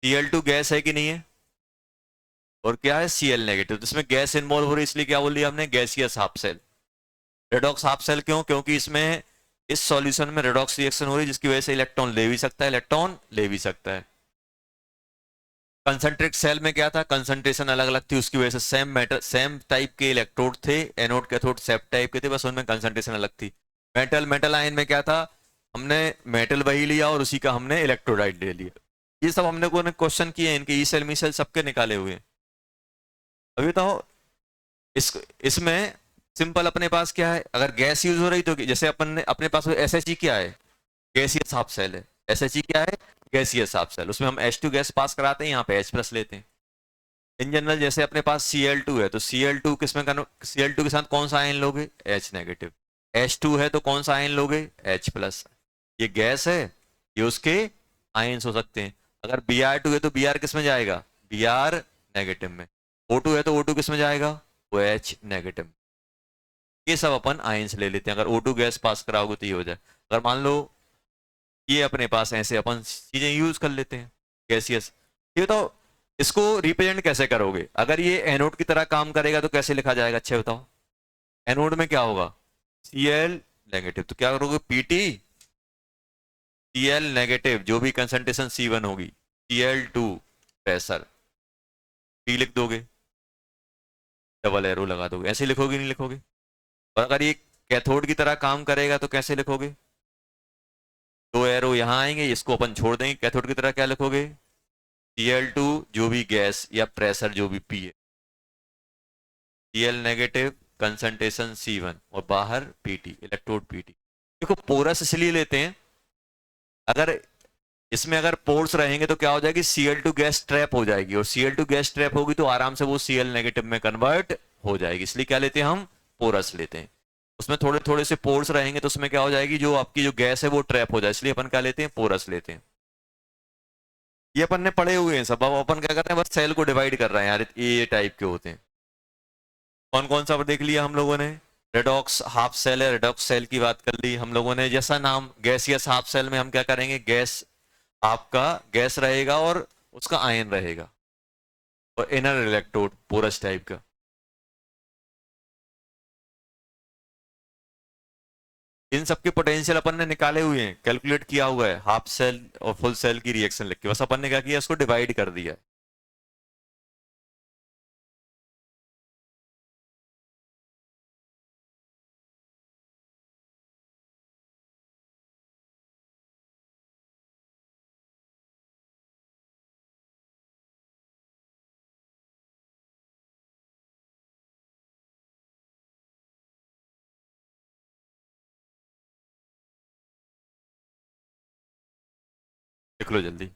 Cl2 गैस है कि नहीं है? और क्या है? Cl negative. तो इसमें गैस इन्वॉल्व हो रही है, इसलिए क्या बोल दिया हमने? Gaseous half cell. Redox half cell क्यों? क्योंकि इसमें इस सॉल्यूशन में रेडॉक्स रिएक्शन हो रही है, जिसकी वजह से इलेक्ट्रॉन ले भी सकता है, इलेक्ट्रॉन ले भी सकता है। कंसंट्रिक सेल में क्या था? कंसंट्रेशन अलग अलग थी, उसकी वजह से सेम मेटल, सेम टाइप के इलेक्ट्रोड थे, एनोड कैथोड सेप टाइप के थे, बस उनमें कंसंट्रेशन अलग थी। मेटल मेटल आयन में क्या था? हमने मेटल वही लिया और उसी का हमने इलेक्ट्रोलाइट ले लिया। ये सब हमने को क्वेश्चन किए हैं, इनके ई सेल मी सेल सबके निकाले हुए हैं। अभी बताओ इस इसमें सिंपल अपने पास क्या है? अगर गैस यूज हो रही तो जैसे अपन ने अपने पास SHE क्या है? गैसियस हाफ सेल है। SHE क्या है? Gaseous half cell. उसमें हम H2 गैस पास कराते हैं, यहाँ पे H प्लस लेते हैं। इन जनरल जैसे अपने पास Cl2 है, तो Cl2 किसमें Cl2 के साथ कौन सा आयन लोगे? H negative. H2 है तो कौन सा आयन लोगे? H plus. ये गैस है, ये उसके आयन्स हो सकते हैं। अगर Br2 है तो Br किस में जाएगा? Br नेगेटिव में। O2 है तो O2 किस में जाएगा? वो H नेगेटिव। ये सब अपन आयन्स ले लेते हैं, अगर O2 गैस पास कराओगे तो ये हो जाए। अगर मान लो ये अपने पास ऐसे अपन चीजें यूज कर लेते हैं गैसियस। ये तो इसको रिप्रेजेंट कैसे करोगे? अगर ये एनोड की तरह काम करेगा तो कैसे लिखा जाएगा? अच्छे बताओ। एनोड में क्या होगा? Cl नेगेटिव, तो क्या करोगे? Pt Cl नेगेटिव, जो भी कंसंट्रेशन C1 होगी, Cl2 प्रेशर, P लिख दोगे, डबल एरो लगा दोगे, ऐसे लिखोगे नहीं लिखोगे? और अगर ये कैथोड की तरह काम करेगा तो कैसे लिखोगे? दो एरो यहां आएंगे, इसको अपन छोड़ देंगे। कैथोड की तरह क्या लिखोगे? Cl2 जो भी गैस या प्रेशर जो भी P है, Cl नेगेटिव, कंसंट्रेशन C1 और बाहर Pt, इलेक्ट्रोड Pt। देखो पोरस इसलिए लेते हैं, अगर इसमें अगर पोर्स रहेंगे तो क्या हो जाएगी? Cl2 गैस ट्रैप हो जाएगी, और Cl2 गैस ट्रैप होगी तो आराम से वो Cl नेगेटिव में कन्वर्ट हो जाएगी, इसलिए क्या लेते हैं हम? पोरस लेते हैं। उसमें थोड़े थोड़े से पोर्स रहेंगे तो उसमें क्या हो जाएगी? जो आपकी जो गैस है वो ट्रैप हो जाए, इसलिए अपन क्या लेते हैं? पोरस लेते हैं। ये अपन ने पढ़े हुए हैं सब। अब अपन क्या कर रहे हैं? बस सेल को डिवाइड कर रहे हैं यार, ये टाइप के होते हैं। कौन कौन सा देख लिया हम लोगों ने? रेडॉक्स हाफ सेल है, रेडॉक्स सेल की बात कर ली हम लोगों ने। जैसा नाम गैसियस हाफ सेल में हम क्या करेंगे? गैस, आपका गैस रहेगा और उसका आयन रहेगा, और इनर इलेक्ट्रोड पोरस टाइप का। इन सबके पोटेंशियल अपन ने निकाले हुए हैं, कैलकुलेट किया हुआ है, हाफ सेल और फुल सेल की रिएक्शन लिख के, बस अपन ने क्या किया, इसको डिवाइड कर दिया। लिख लो जल्दी।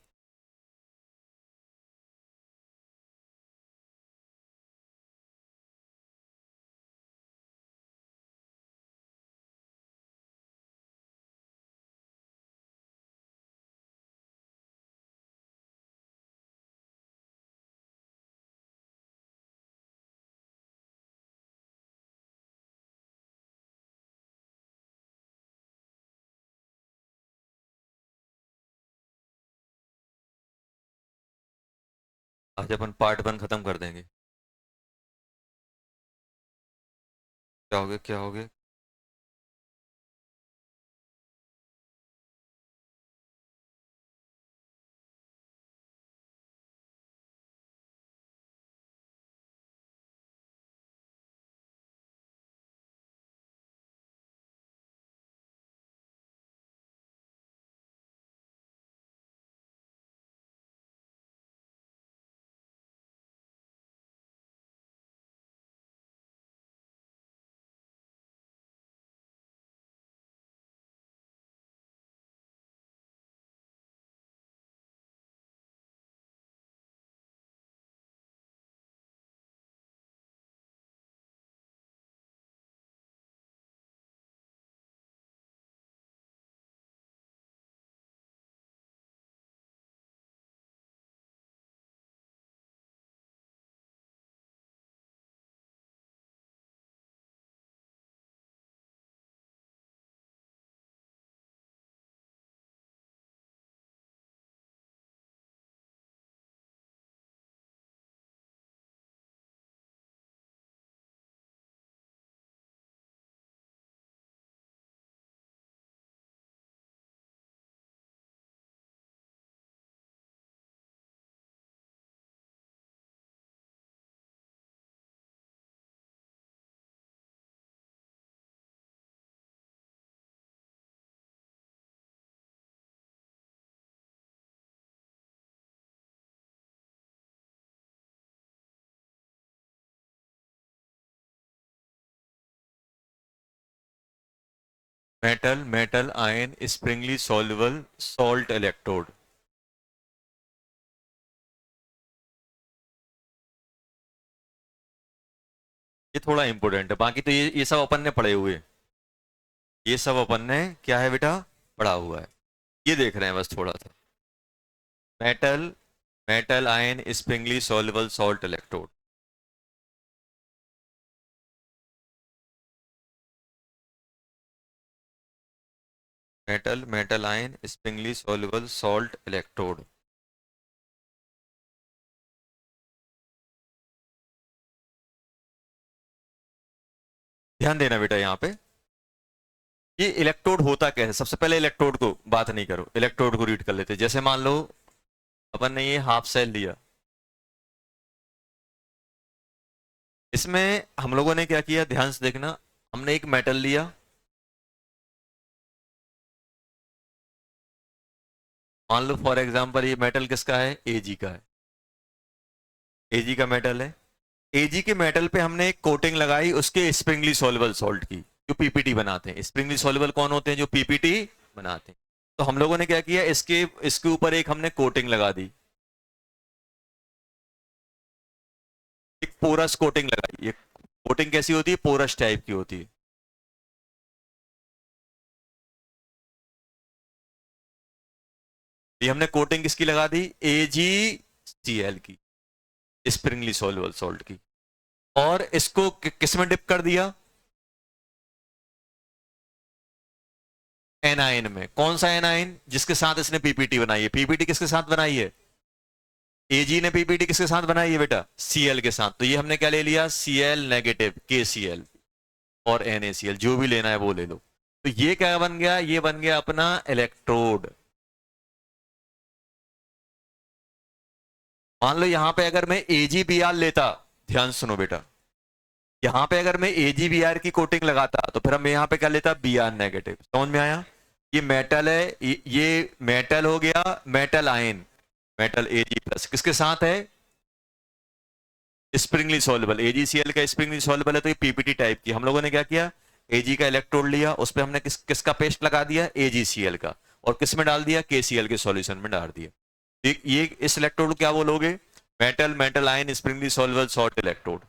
आज अपन पार्ट 1 खत्म कर देंगे। क्या हो गया, क्या हो गया? Metal, metal ion, Sprüngli soluble salt electrode. ये थोड़ा इंपॉर्टेंट है, बाकी तो ये सब अपन ने पढ़े हुए, ये सब अपन ने क्या है बेटा, पढ़ा हुआ है। ये देख रहे हैं बस थोड़ा सा। Metal, metal ion, Sprüngli soluble salt electrode. Metal, metal ion, Sprüngli soluble salt electrode. ध्यान देना बेटा यहाँ पे, ये इलेक्ट्रोड होता क्या है। सबसे पहले इलेक्ट्रोड को बात नहीं करो, इलेक्ट्रोड को रीड कर लेते। जैसे मान लो अपन ने ये हाफ सेल लिया, इसमें हम लोगों ने क्या किया, ध्यान से देखना। हमने एक मेटल लिया, मान लो फॉर एग्जांपल ये मेटल किसका है, एजी का है, एजी का मेटल है। एजी के मेटल पे हमने एक कोटिंग लगाई उसके स्प्रिंगली सॉल्युबल सॉल्ट की, जो पीपीटी बनाते हैं। स्प्रिंगली सॉल्युबल कौन होते हैं, जो पीपीटी बनाते हैं। तो हम लोगों ने क्या किया, इसके इसके ऊपर एक हमने कोटिंग लगा दी, एक पोरस कोटिंग लगाई। ये कोटिंग कैसी होती है, पोरस टाइप की होती है। ये हमने कोटिंग किसकी लगा दी, AgCl की, स्प्रिंगली सॉल्युबल सॉल्ट की। और इसको किस में डिप कर दिया, एनाइन में। कौन सा एनाइन, जिसके साथ इसने पीपीटी बनाई है। पीपीटी किसके साथ बनाई है, एजी ने पीपीटी किसके साथ बनाई है बेटा, Cl के साथ। तो ये हमने क्या ले लिया, Cl नेगेटिव, KCl और NaCl, जो भी लेना है वो ले लो। तो ये क्या बन गया, ये बन गया अपना इलेक्ट्रोड। मान लो यहां पे अगर मैं AgBr लेता, ध्यान सुनो बेटा, यहां पे अगर मैं AgBr की कोटिंग लगाता तो फिर हम यहां पे क्या लेता, Br नेगेटिव। समझ में आया? ये मेटल है, ये मेटल हो गया, metal ion, metal Ag plus किसके साथ है, स्प्रिंगली सॉल्युबल। AgCl का स्प्रिंगली सॉल्युबल है, तो ये पीपीटी टाइप की। हम लोगों ने क्या किया, Ag का इलेक्ट्रोड लिया, उस पर हमने किसका पेस्ट लगा दिया, AgCl का, और किस में डाल दिया, KCl के सॉल्यूशन में डाल दिया। ये इस इलेक्ट्रोड को क्या बोलोगे, metal metal ion Sprüngli soluble salt electrode.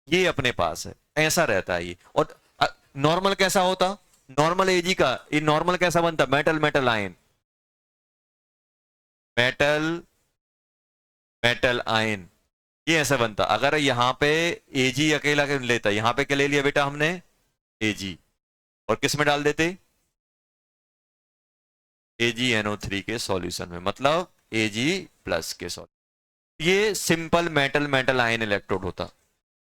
ये अपने पास है, ऐसा रहता है ये। और नॉर्मल कैसा होता, नॉर्मल Ag का ये नॉर्मल कैसा बनता, metal metal ion, metal metal ion, ये ऐसा बनता। अगर यहां पे Ag अकेला लेता, यहां पे क्या ले लिया बेटा हमने, Ag, और किस में डाल देते, AgNO3 के सॉल्यूशन में, मतलब Ag प्लस के सॉल्यूशन। ये simple metal metal ion electrode होता,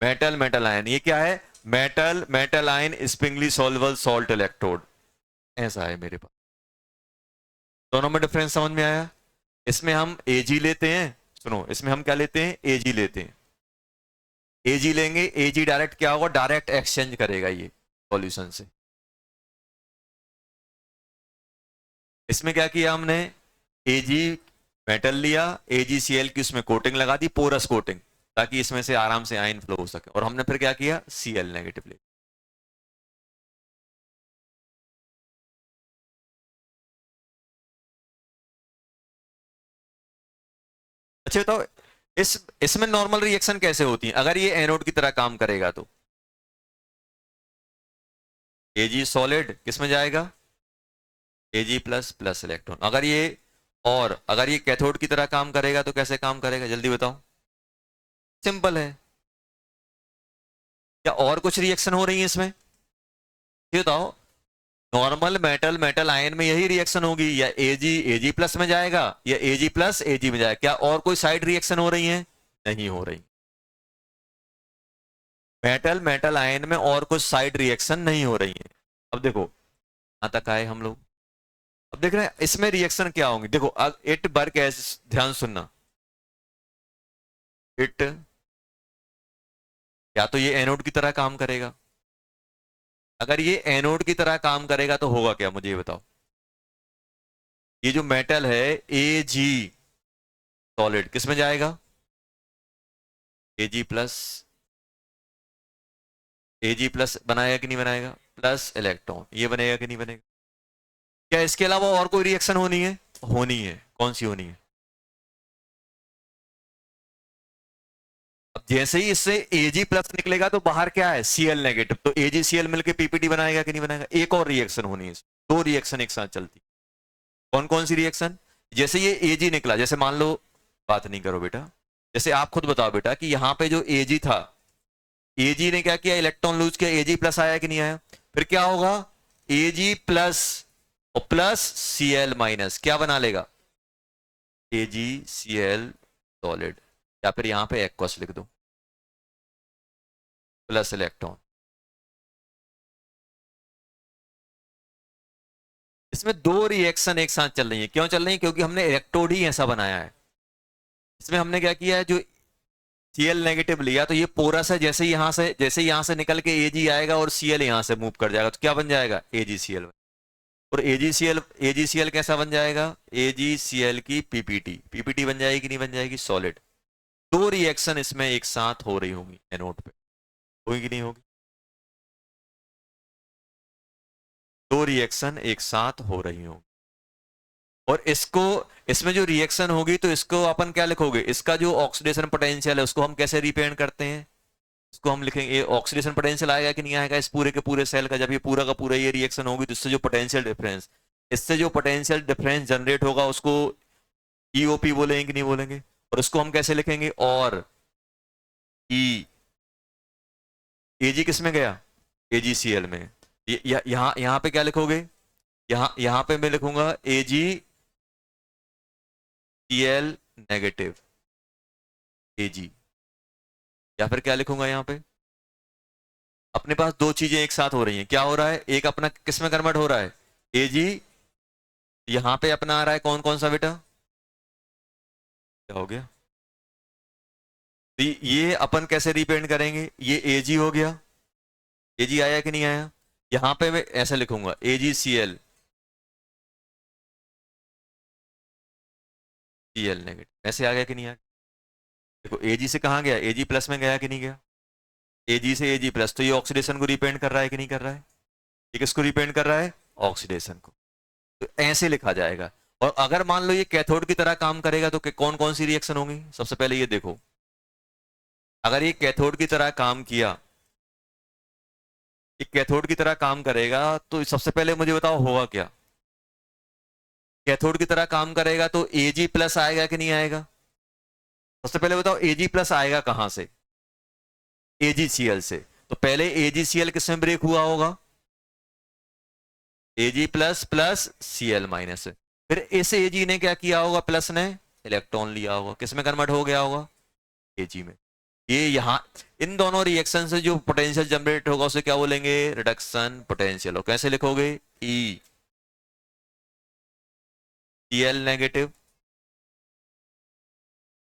मेटल मेटल आयन। ये क्या है, metal metal ion Sprüngli soluble salt electrode, ऐसा है मेरे पास। दोनों में डिफरेंस समझ में आया? इसमें हम Ag लेते हैं, सुनो, इसमें हम क्या लेते हैं, Ag लेते हैं, Ag लेंगे, Ag डायरेक्ट क्या होगा, डायरेक्ट एक्सचेंज करेगा ये सॉल्यूशन से। इसमें क्या किया हमने, Ag मेटल लिया, AgCl की उसमें कोटिंग लगा दी, पोरस कोटिंग, ताकि इसमें से आराम से आयन फ्लो हो सके। और हमने फिर क्या किया, Cl नेगेटिव ले। अच्छा बताओ, इसमें नॉर्मल रिएक्शन कैसे होती है, अगर ये एनोड की तरह काम करेगा तो Ag सॉलिड किस में जाएगा, Ag प्लस प्लस इलेक्ट्रॉन। अगर ये, और अगर ये कैथोड की तरह काम करेगा तो कैसे काम करेगा, जल्दी बताओ। सिंपल है। क्या और कुछ रिएक्शन हो रही है इसमें, ये बताओ। नॉर्मल मेटल मेटल आयन में यही रिएक्शन होगी, या Ag प्लस में जाएगा, या Ag प्लस Ag में जाएगा। क्या और कोई साइड रिएक्शन हो रही है, नहीं हो रही। मेटल मेटल आयन में और कुछ साइड रिएक्शन नहीं हो रही है। अब देखो, यहां तक आए हम लोग। अब देख रहे हैं इसमें रिएक्शन क्या होंगे, देखो इट वर्क एज, ध्यान सुनना, इट, या तो ये एनोड की तरह काम करेगा। अगर ये एनोड की तरह काम करेगा तो होगा क्या, मुझे ये बताओ। ये जो मेटल है Ag सॉलिड किस में जाएगा, Ag प्लस बनाएगा कि नहीं बनाएगा, प्लस इलेक्ट्रॉन, ये बनेगा कि नहीं बनेगा। क्या इसके अलावा और कोई रिएक्शन होनी है, होनी है, कौन सी होनी है। अब जैसे ही इससे Ag प्लस निकलेगा तो बाहर क्या है, Cl नेगेटिव, तो AgCl मिलकर पीपीटी बनाएगा कि नहीं बनाएगा। एक और रिएक्शन होनी है, दो रिएक्शन एक साथ चलती। कौन कौन सी रिएक्शन, जैसे ये Ag निकला, जैसे मान लो, बात नहीं करो बेटा, जैसे आप खुद बताओ बेटा कि यहां पे जो Ag था, Ag ने क्या किया, इलेक्ट्रॉन लूज किया, Ag प्लस आया कि नहीं आया। फिर क्या होगा, Ag प्लस और प्लस Cl माइनस क्या बना लेगा, AgCl सॉलिड, या फिर यहां पे एक्वस लिख दो, प्लस इलेक्ट्रॉन। इसमें दो रिएक्शन एक साथ चल रही है, क्यों चल रही है, क्योंकि हमने इलेक्ट्रोड ही ऐसा बनाया है। इसमें हमने क्या किया है, जो Cl नेगेटिव लिया, तो ये पोरस है, जैसे यहां से निकल के Ag आएगा और Cl यहां से मूव कर जाएगा, तो क्या बन जाएगा, AgCl। और AgCl कैसा बन जाएगा, AgCl की पीपीटी, पीपीटी बन जाएगी कि नहीं बन जाएगी, सॉलिड। दो रिएक्शन इसमें एक साथ हो रही होंगी एनोड पे, होगी कि नहीं होगी, दो रिएक्शन एक साथ हो रही होंगी। और इसको, इसमें जो रिएक्शन होगी तो इसको अपन क्या लिखोगे, इसका जो ऑक्सीडेशन पोटेंशियल है उसको हम कैसे रिप्रेजेंट करते हैं, इसको हम लिखेंगे, ऑक्सीडेशन पोटेंशियल आएगा कि नहीं आएगा इस पूरे के पूरे सेल का, जब ये पूरा का पूरा ये रिएक्शन होगी तो इससे जो पोटेंशियल डिफरेंस, इससे जो पोटेंशियल डिफरेंस जनरेट होगा उसको ईओपी बोलेंगे कि नहीं बोलेंगे। और उसको हम कैसे लिखेंगे, और ई, एजी किस में गया, AgCl में। यहाँ यहाँ पे क्या लिखोगे, यहाँ पे मैं लिखूंगा AgCl नेगेटिव, Ag, या फिर क्या लिखूंगा यहाँ पे, अपने पास दो चीजें एक साथ हो रही हैं, क्या हो रहा है, एक अपना किस में कन्वर्ट हो रहा है, एजी, यहां पे अपना आ रहा है कौन कौन सा बेटा, क्या हो गया, तो ये अपन कैसे रिप्रेजेंट करेंगे, ये एजी हो गया, एजी आया कि नहीं आया, यहां पे मैं ऐसे लिखूंगा AG C L, C L negative, ऐसे आ गया कि नहीं आया, देखो एजी से कहां गया, एजी प्लस में गया कि नहीं गया, एजी से एजी प्लस, तो ये ऑक्सीडेशन को रिप्रेजेंट कर रहा है कि नहीं कर रहा है, ये किसको रिप्रेजेंट कर रहा है, ऑक्सीडेशन को, तो ऐसे लिखा जाएगा। और अगर मान लो ये कैथोड की तरह काम करेगा तो कौन कौन सी रिएक्शन होंगी, सबसे पहले ये देखो, अगर ये कैथोड की तरह काम किया, ये कैथोड की तरह काम करेगा तो सबसे पहले मुझे बताओ होगा क्या, कैथोड की तरह काम करेगा तो एजी प्लस आएगा कि नहीं आएगा, सबसे पहले बताओ एजी प्लस आएगा कहां से, एजीसीएल से, तो पहले एजीसीएल किसमें ब्रेक हुआ होगा, एजी प्लस प्लस सीएल माइनस, फिर इस एजी ने क्या किया होगा, प्लस ने इलेक्ट्रॉन लिया होगा, किसमें कन्वर्ट हो गया होगा, एजी में, ये यहां इन दोनों रिएक्शन से जो पोटेंशियल जनरेट होगा उसे क्या बोलेंगे, रिडक्शन पोटेंशियल, कैसे लिखोगे, ई सीएल नेगेटिव,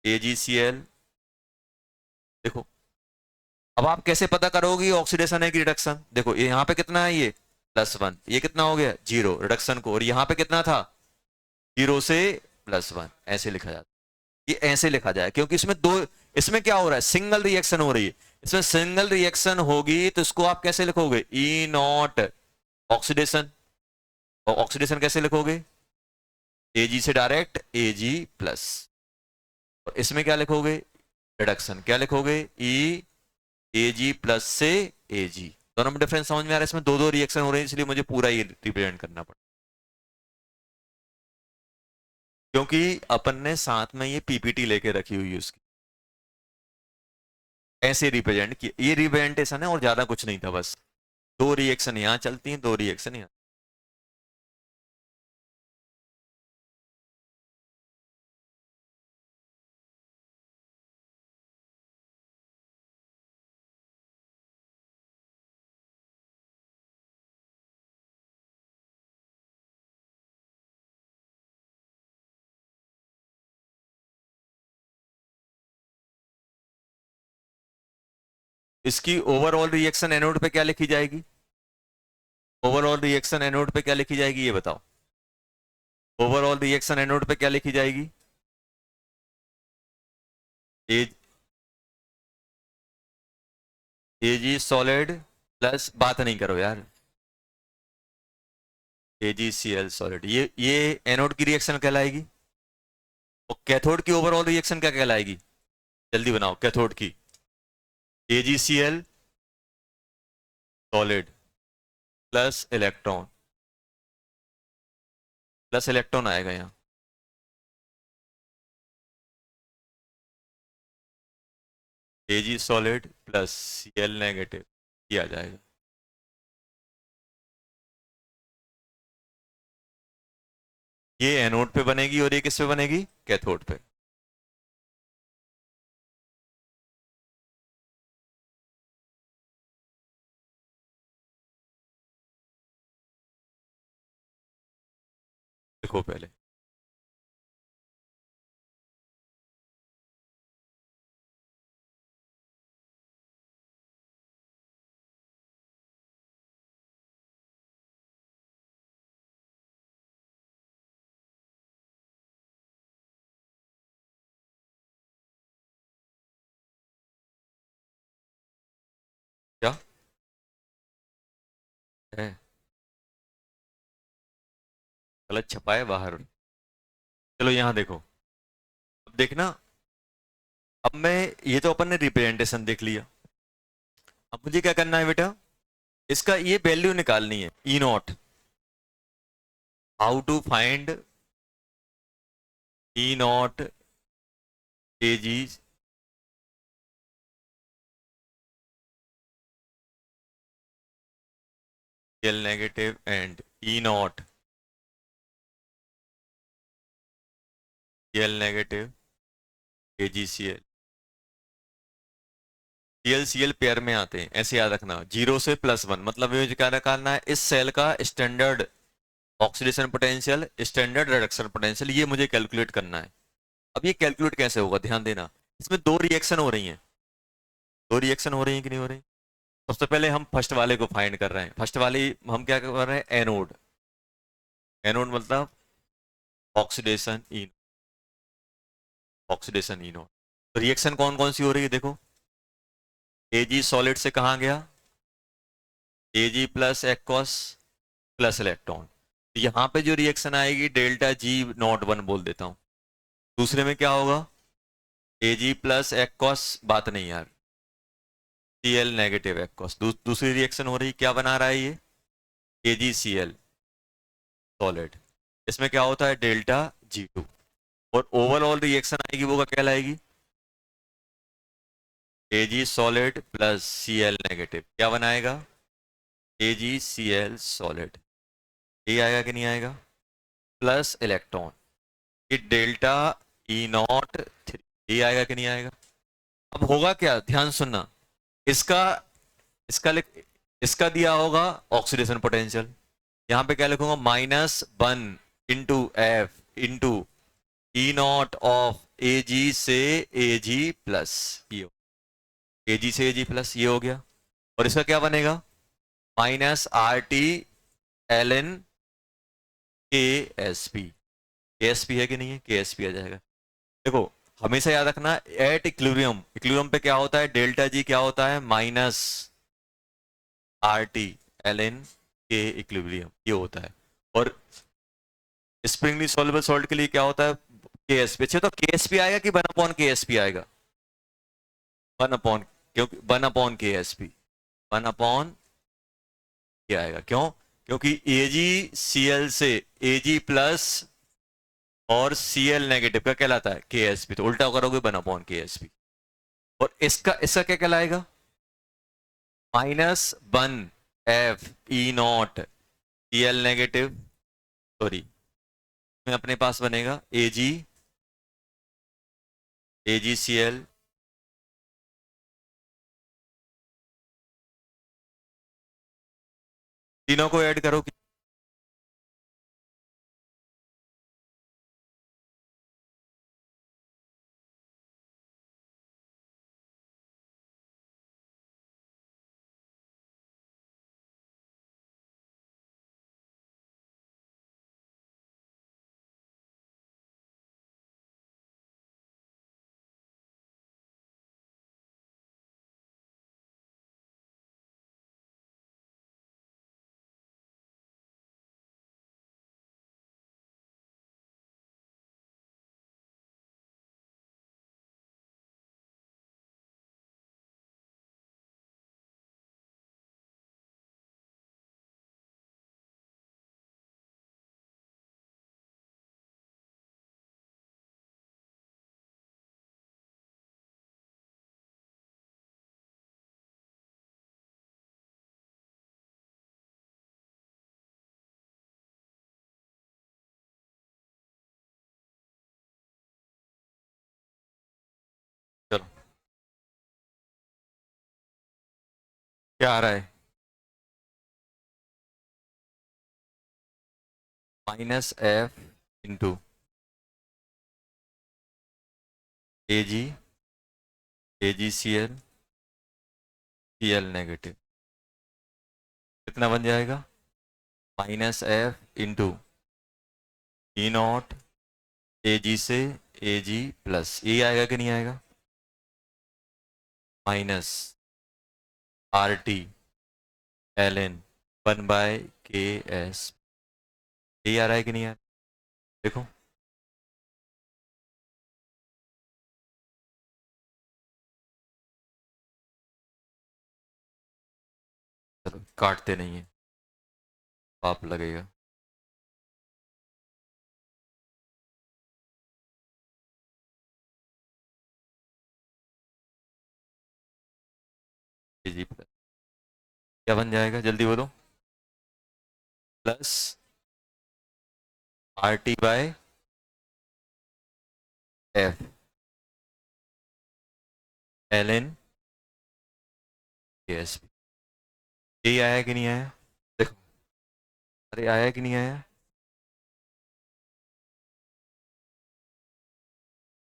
एजीसीएल, देखो अब आप कैसे पता करोगे ऑक्सीडेशन है कि रिडक्शन, देखो ये यहां पे कितना है, ये +1, ये कितना हो गया, जीरो रिडक्शन को, और यहां पे कितना था, जीरो से +1, ऐसे लिखा जाता है, ये ऐसे लिखा जाए क्योंकि इसमें दो, इसमें क्या हो रहा है, सिंगल रिएक्शन हो रही है, इसमें सिंगल रिएक्शन होगी तो इसको आप कैसे लिखोगे, ई नॉट ऑक्सीडेशन, और ऑक्सीडेशन कैसे लिखोगे, एजी से डायरेक्ट एजी प्लस, और इसमें क्या लिखोगे, रिडक्शन क्या लिखोगे, ई एजी प्लस से एजी, दोनों में डिफरेंस समझ में आ रहा है, इसमें दो दो रिएक्शन हो रहे हैं इसलिए मुझे पूरा ये रिप्रेजेंट करना पड़ा, क्योंकि अपन ने साथ में ये पीपीटी लेके रखी हुई है उसकी, ऐसे रिप्रेजेंट किया, ये रिप्रेजेंटेशन है और ज्यादा कुछ नहीं था, बस दो रिएक्शन यहां चलती हैं, दो रिएक्शन यहां, इसकी ओवरऑल रिएक्शन एनोड पे क्या लिखी जाएगी, ओवरऑल रिएक्शन एनोड पे क्या लिखी जाएगी ये बताओ, ओवरऑल रिएक्शन एनोड पे क्या लिखी जाएगी, एजी सॉलिड प्लस, बात नहीं करो यार, एजीसीएल सॉलिड, ये एनोड की रिएक्शन कहलाएगी, और कैथोड की ओवरऑल रिएक्शन क्या कहलाएगी, जल्दी बनाओ, कैथोड की A G C L solid plus electron, plus electron आएगा यहाँ, A G solid plus C L negative, किया जाएगा, ये एनोड पे बनेगी और ये किस पे बनेगी, कैथोड पे, देखो पहले, क्या है, गलत छपा है बाहर, चलो यहां देखो, अब देखना, अब मैं, ये तो अपन ने रिप्रेजेंटेशन देख लिया, अब मुझे क्या करना है बेटा, इसका ये वैल्यू निकालनी है, E naught, how to find E naught AG, L negative and E naught L negative AGCL, Cl pair में आते हैं, ऐसे याद रखना, 0 से +1, मतलब ये क्या निकालना है, इस सेल का standard oxidation potential, standard reduction potential, ये मुझे कैलकुलेट करना है। अब ये कैलकुलेट कैसे होगा, ध्यान देना, इसमें दो रिएक्शन हो रही हैं, दो रिएक्शन हो रही हैं कि नहीं हो रही। सबसे पहले हम फर्स्ट वाले को फाइंड कर रहे हैं, फर्स्ट वाली हम क्या कर रहे हैं, एनोड, एनोड मतलब ऑक्सीडेशन इन, ऑक्सीडेशन इनोड। तो रिएक्शन कौन कौन सी हो रही है देखो, Ag सॉलिड से कहाँ गया, Ag plus aqueous plus electron, तो यहाँ पे जो रिएक्शन आएगी डेल्टा G01 बोल देता हूँ। दूसरे में क्या होगा, Ag प्लस एक्वस, बात नहीं यार, Cl नेगेटिव एक्वस, दूसरी रिएक्शन हो रही, क्या बना रहा है ये, AgCl सॉलिड, इसमें क्या होता है डेल्टा G2, और ओवरऑल रिएक्शन आएगी वो क्या कहलाएगी, Ag solid plus Cl negative, क्या बनाएगा, AgCl सॉलिड, ये आएगा कि नहीं आएगा, प्लस इलेक्ट्रॉन, ये डेल्टा E03, ये आएगा कि नहीं आएगा। अब होगा क्या, ध्यान सुनना, इसका इसका इसका दिया होगा ऑक्सीडेशन पोटेंशियल, यहां पे क्या लिखूंगा, -1 × F × E0 ऑफ Ag से Ag प्लस, ये Ag से Ag प्लस, ये हो गया, और इसका क्या बनेगा, -RT ln KSP, KSP है कि नहीं है, KSP आ जाएगा। देखो हमेशा याद रखना, एट इक्विलिब्रियम, इक्विलिब्रियम पे क्या होता है, डेल्टा जी क्या होता है, -RT ln के इक्विलिब्रियम, ये होता है। और स्प्रिंगली सॉल्युबल सॉल्ट के लिए क्या होता है, KSP। अच्छा तो KSP आएगा कि 1 अपॉन KSP आएगा, 1 अपॉन, क्योंकि 1/KSP, 1 क्या आएगा, क्यों, क्योंकि AgCl से Ag प्लस और Cl नेगेटिव का कहलाता है KSP, तो उल्टा करोगे 1/KSP, और इसका इसका क्या कहलाएगा, -1 F E0 Cl negative, sorry में अपने पास बनेगा AgCl, तीनों को ऐड करो, चलो क्या आ रहा है, -F into AgCl Cl negative, कितना बन जाएगा, -F इंटू E0 Ag से Ag प्लस, ये आएगा कि नहीं आएगा, -RT ln 1/KS, ये आ रहा है कि नहीं आ रहा, देखो चलो काटते नहीं है, पाप लगेगा, Ag प्लस, क्या बन जाएगा जल्दी बोलो, प्लस RT/F ln KSP। ये आया कि नहीं आया? देखो, अरे आया कि नहीं आया?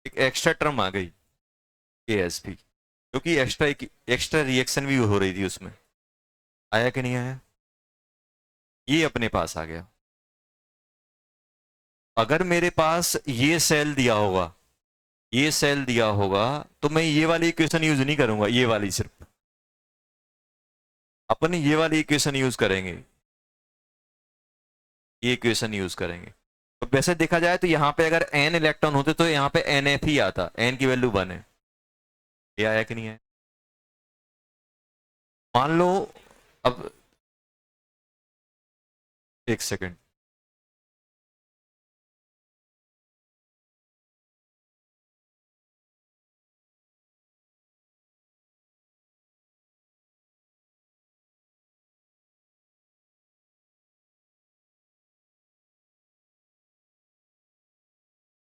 एक एक्स्ट्रा टर्म आ गई KSP, क्योंकि एक्स्ट्रा रिएक्शन भी हो रही थी उसमें। आया कि नहीं आया? ये अपने पास आ गया। अगर मेरे पास ये सेल दिया होगा, ये सेल दिया होगा, तो मैं ये वाली इक्वेशन यूज नहीं करूंगा, ये वाली सिर्फ अपन ये वाली इक्वेशन यूज करेंगे, ये इक्वेशन यूज करेंगे। तो वैसे देखा जाए तो यहाँ पे अगर n इलेक्ट्रॉन होते तो यहाँ पे NF ही आता, n की वैल्यू 1 है। ये आया कि नहीं है? मान लो, अब एक सेकंड,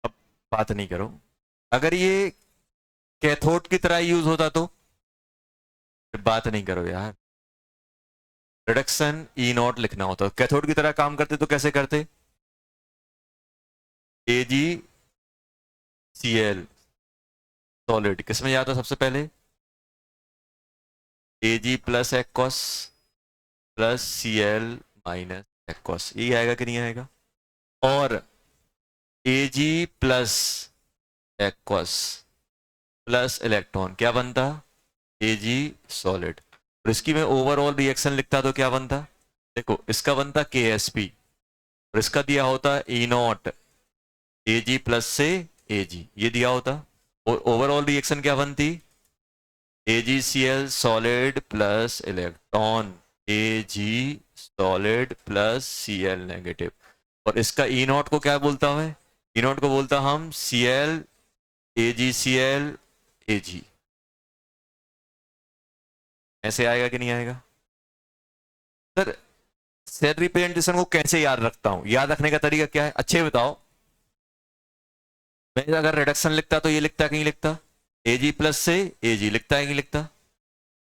अब बात नहीं करो। अगर ये कैथोड की तरह यूज होता तो फिर बात नहीं करो यार। रिडक्शन ई नॉट लिखना होता, कैथोड की तरह काम करते तो कैसे करते? AgCl सॉलिड किस में जाता सबसे पहले? Ag plus aqueous plus Cl minus aqueous, ये आएगा कि नहीं आएगा? और Ag plus aqueous plus electron क्या बनता? Ag solid. और इसकी मैं ओवरऑल रिएक्शन लिखता तो क्या बनता? देखो, इसका बनता KSP और इसका दिया होता E नॉट Ag प्लस से Ag, ये दिया होता। और ओवरऑल रिएक्शन क्या बनती? AgCl solid plus electron, Ag solid plus Cl negative. और इसका ई नॉट को क्या बोलता हूं मैं? ई नॉट को बोलता हम Cl AgCl Ag। ऐसे आएगा कि नहीं आएगा? सर, सेल रिप्रेजेंटेशन को कैसे याद रखता हूं? याद रखने का तरीका क्या है, अच्छे बताओ। मैं अगर रिडक्शन लिखता तो ये लिखता कि नहीं लिखता? Ag प्लस से Ag लिखता है कि नहीं लिखता?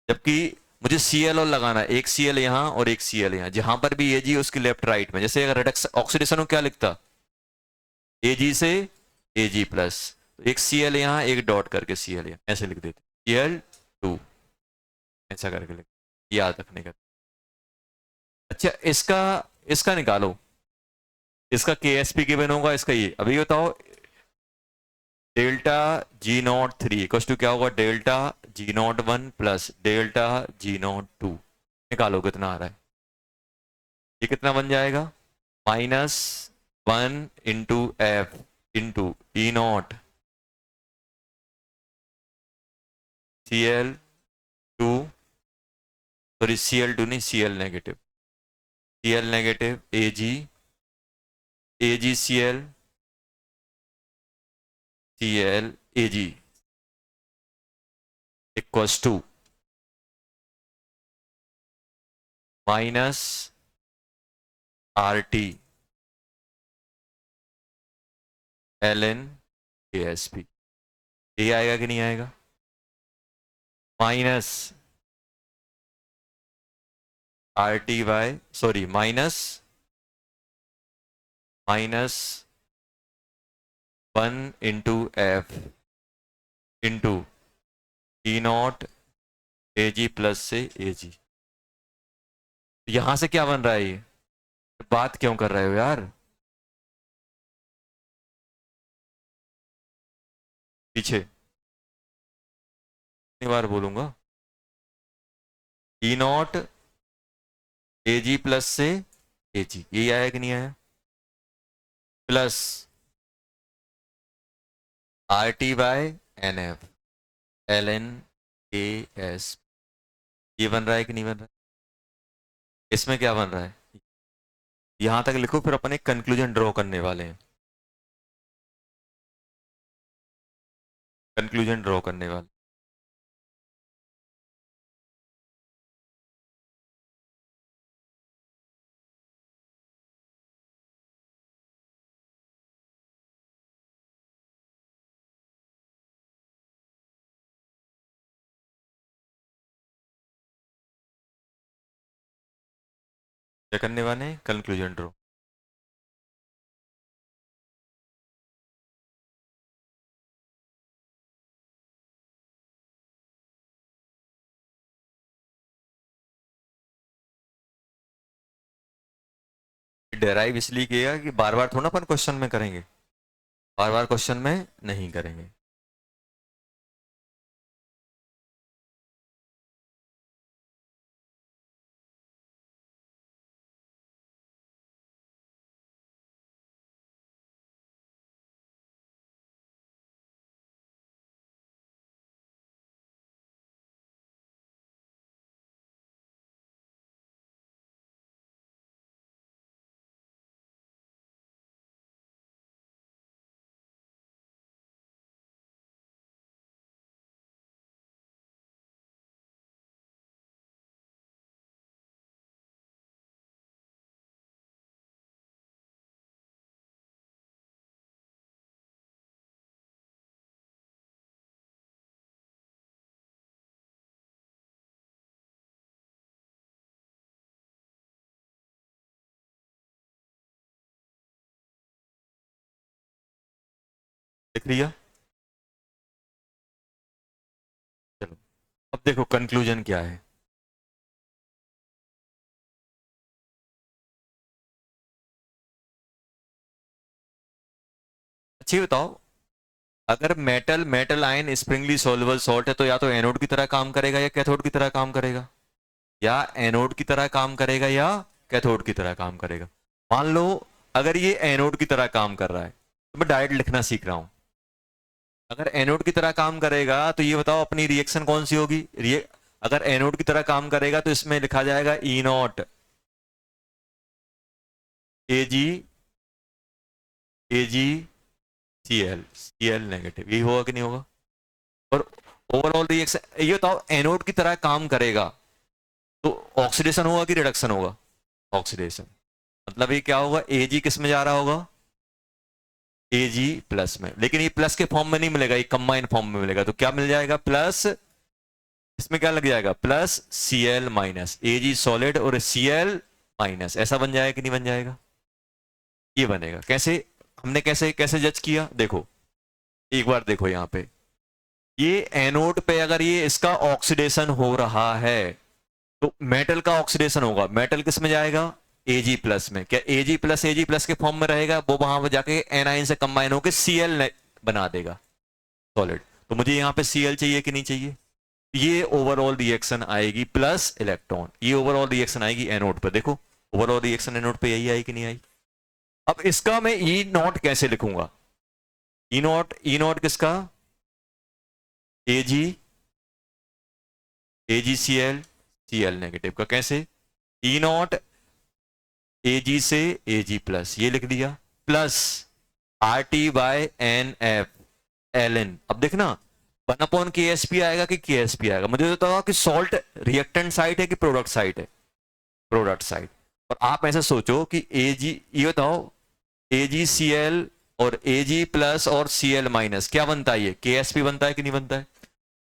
जबकि मुझे Cl और लगाना है, एक Cl यहां और एक Cl यहां, जहां पर भी Ag उसकी लेफ्ट राइट में। जैसे अगर रिडक्शन ऑक्सीडेशन को क्या लिखता? Ag से Ag प्लस, एक Cl यहां एक डॉट करके Cl यहां, ऐसे लिख देते Cl2, ऐसा करके लिख, याद रखने का। अच्छा, इसका इसका निकालो, इसका KSP गिवन होगा, इसका ये अभी बताओ। डेल्टा G03 इक्वल टू क्या होगा? Delta G01 plus delta G02। निकालो कितना आ रहा है, ये कितना बन जाएगा? -1 × F into E0 Cl2, sorry Cl2 नहीं, Cl negative, Cl negative AgCl Cl Ag equals to -RT ln KSP। ये आएगा कि नहीं आएगा? Minus RT by, sorry minus 1 × F into E0 Ag plus से Ag। यहां से क्या बन रहा है ये? बात क्यों कर रहे हो यार? पीछे कितनी बार बोलूंगा? E0 Ag प्लस से Ag, ये आया कि नहीं आया? Plus RT by NF ln KS। ये बन रहा है कि नहीं बन रहा है? इसमें क्या बन रहा है? यहां तक लिखो, फिर अपन एक कंक्लूजन ड्रॉ करने वाले हैं, कंक्लूजन ड्रॉ करने वाले। क्या करने वाले हैं? Conclusion draw. डेराइव इसलिए किया कि बार बार थोड़ा अपन क्वेश्चन में करेंगे, बार बार क्वेश्चन में नहीं करेंगे। देख लिया? चलो अब देखो कंक्लूजन क्या है। अच्छी बताओ, अगर metal metal ion Sprüngli soluble salt है तो या तो एनोड की तरह काम करेगा या कैथोड की तरह काम करेगा, या एनोड की तरह काम करेगा या कैथोड की तरह काम करेगा। मान लो अगर ये एनोड की तरह काम कर रहा है, तो मैं डायरेक्ट लिखना सीख रहा हूं। अगर एनोड की तरह काम करेगा तो ये बताओ अपनी रिएक्शन कौन सी होगी? अगर एनोड की तरह काम करेगा तो इसमें लिखा जाएगा E naught A G, A G C L negative, यही होगा कि नहीं होगा? और ओवरऑल रिएक्शन ये बताओ एनोड की तरह काम करेगा तो ऑक्सीडेशन होगा कि रिडक्शन होगा? ऑक्सीडेशन। मतलब ये क्या होगा, ए जी किस में जा रहा होगा? ए जी प्लस में। लेकिन ये प्लस के फॉर्म में नहीं मिलेगा, ये कंबाइन फॉर्म में मिलेगा। तो क्या मिल जाएगा? प्लस, इसमें क्या लग जाएगा? प्लस सी एल माइनस, ए जी सॉलिड और सी एल माइनस। ऐसा बन जाएगा कि नहीं बन जाएगा? ये बनेगा। कैसे? हमने कैसे कैसे जज किया? देखो एक बार देखो यहां पे, ये एनोड पे अगर ये इसका ऑक्सीडेशन हो रहा है तो मेटल का ऑक्सीडेशन होगा। मेटल किस में जाएगा? एजी प्लस में। क्या एजी प्लस के फॉर्म में रहेगा? वो वहां पर जाके एनाइन से कंबाइन होकर सीएल बना देगा सॉलिड। तो मुझे यहां पे सीएल चाहिए कि नहीं चाहिए? ये ओवरऑल रिएक्शन आएगी प्लस इलेक्ट्रॉन, ये ओवरऑल रिएक्शन आएगी एनोड पे। देखो ओवरऑल रिएक्शन एनोड पे यही आई कि नहीं आई? अब इसका मैं ई नॉट कैसे लिखूंगा? ई नॉट किसका? एजी, एजी सी एल नेगेटिव का। कैसे? ई नॉट एजी से एजी प्लस, ये लिख दिया, plus R T by N F L N. अब देखना 1 के एस पी आएगा कि के एस पी आएगा? मुझे तो बताओ कि सॉल्ट रिएक्टेंट साइड है कि प्रोडक्ट साइड है? Product side. और आप ऐसे सोचो कि ए जी, ये बताओ ए जी सी एल और ए जी प्लस और सी एल माइनस क्या बनता है? ये के एस पी बनता है कि नहीं बनता है?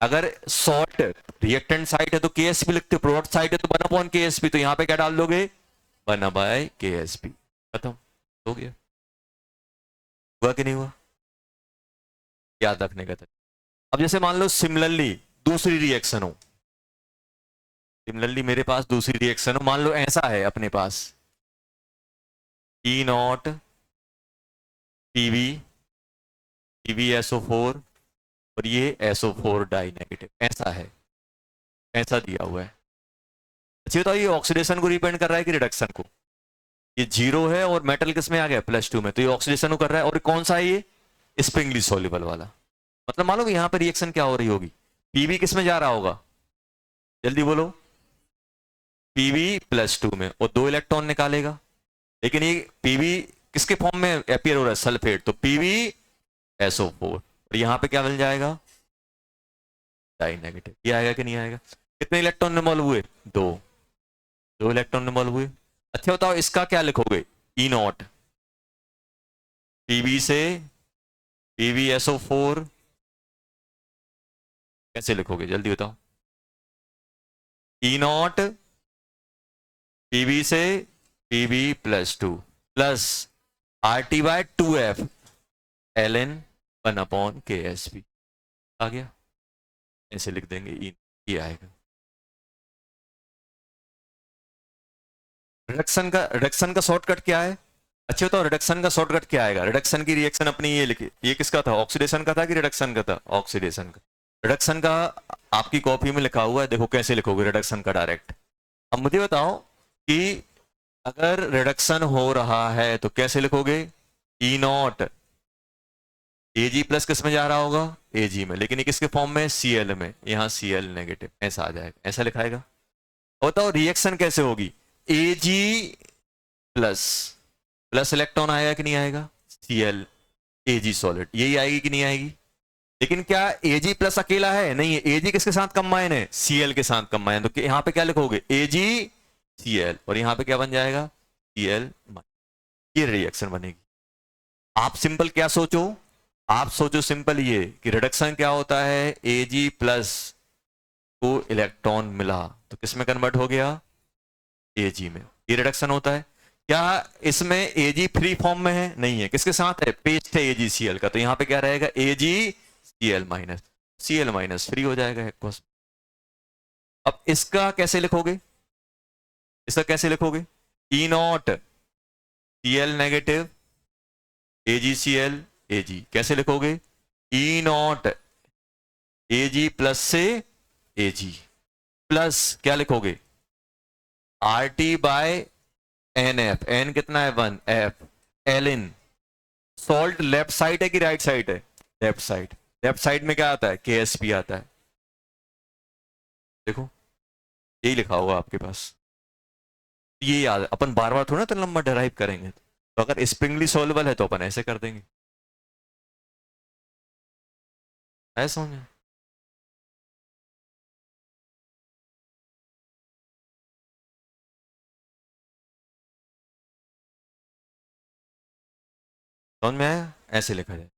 अगर सॉल्ट रिएक्टेंट साइड है तो के एस पी लिखते, प्रोडक्ट साइड है तो 1 के एस पी। तो यहां पे क्या डाल दोगे? 1/KSP। खत्म, हो गया। हुआ कि नहीं हुआ? याद रखने का था। अब जैसे मान लो सिमिलरली दूसरी रिएक्शन हो, सिमिलरली मेरे पास दूसरी रिएक्शन हो, मान लो ऐसा है अपने पास ई नॉट पीवी, पीवी SO4 और ये SO4 डाई नेगेटिव, ऐसा है, ऐसा दिया हुआ है। अच्छा बताओ ये ऑक्सीडेशन को रिपेंड कर रहा है कि रिडक्शन को? ये 0 है और मेटल किस में आ गया? +2 में। तो ये ऑक्सीडेशन को कर रहा है। और कौन सा है ये? स्प्रिंगली सोल्यूबल वाला। मतलब मान लो यहां पर रिएक्शन क्या हो रही होगी? पीवी किस में जा रहा होगा? जल्दी बोलो। पीवी +2 में, और 2 इलेक्ट्रॉन निकालेगा। लेकिन ये पीवी किसके फॉर्म में अपियर हो रहा है? सल्फेट। तो पीवी SO4 और यहां पे क्या मिल जाएगा? Die negative. ये आएगा कि नहीं आएगा? कितने इलेक्ट्रॉन इन्वॉल्व हुए? 2, 2 इलेक्ट्रॉन इन्वॉल्व हुए। अच्छा बताओ इसका क्या लिखोगे? ई नॉट पीवी से पीवी SO4 कैसे लिखोगे? जल्दी बताओ। ई नॉट पीवी से Pb+2 plus RT/2F ln 1/KSB आ गया। ऐसे लिख देंगे ये आएगा। रिडक्शन का शॉर्टकट क्या है? अच्छा तो रिडक्शन का शॉर्टकट क्या आएगा? रिडक्शन की रिएक्शन अपनी ये लिखी, ये किसका था? ऑक्सीडेशन का था कि रिडक्शन का था? ऑक्सीडेशन का। रिडक्शन का आपकी कॉपी में लिखा हुआ है, देखो कैसे लिखोगे रिडक्शन का डायरेक्ट। अब मुझे बताओ कि अगर रिडक्शन हो रहा है तो कैसे लिखोगे? ई नॉट Ag प्लस किस में जा रहा होगा? Ag में, लेकिन ये किसके फॉर्म में? Cl में। यहाँ Cl नेगेटिव ऐसा आ जाएगा, ऐसा लिखाएगा। बताओ रिएक्शन कैसे होगी? Ag प्लस प्लस इलेक्ट्रॉन आएगा कि नहीं आएगा? Cl Ag सॉलिड, यही आएगी कि नहीं आएगी? लेकिन क्या Ag प्लस अकेला है? नहीं है। Ag किसके साथ कंबाइन है? Cl के साथ कंबाइन। तो यहाँ पे क्या लिखोगे? Ag Cl, और यहाँ पे क्या बन जाएगा? Cl। ये रिएक्शन बनेगी। आप सिंपल क्या सोचो? आप सोचो सिंपल ये कि रिडक्शन क्या होता है? Ag प्लस को इलेक्ट्रॉन मिला तो किस में कन्वर्ट हो गया? Ag में। ये रिडक्शन होता है। क्या इसमें Ag फ्री फॉर्म में है? नहीं है। किसके साथ है? पेस्ट है AgCl का, तो यहां पे क्या रहेगा? AgCl minus, Cl minus free हो जाएगा एक्वस। अब इसका कैसे लिखोगे? इसका कैसे लिखोगे? E not Cl negative AgCl Ag, कैसे लिखोगे? E नॉट Ag प्लस से Ag प्लस क्या लिखोगे? RT/NF, N कितना है? 1, F ln salt left side है कि राइट साइड है? Left side. लेफ्ट साइड में क्या आता है? KSP आता है। देखो यही लिखा होगा आपके पास, ये याद। अपन बार बार थोड़ा तो लंबा डराइव करेंगे, तो अगर स्प्रिंगली सॉल्युबल है तो अपन ऐसे कर देंगे। ऐसा समझ में? समझ में आया? ऐसे लिखा जाए।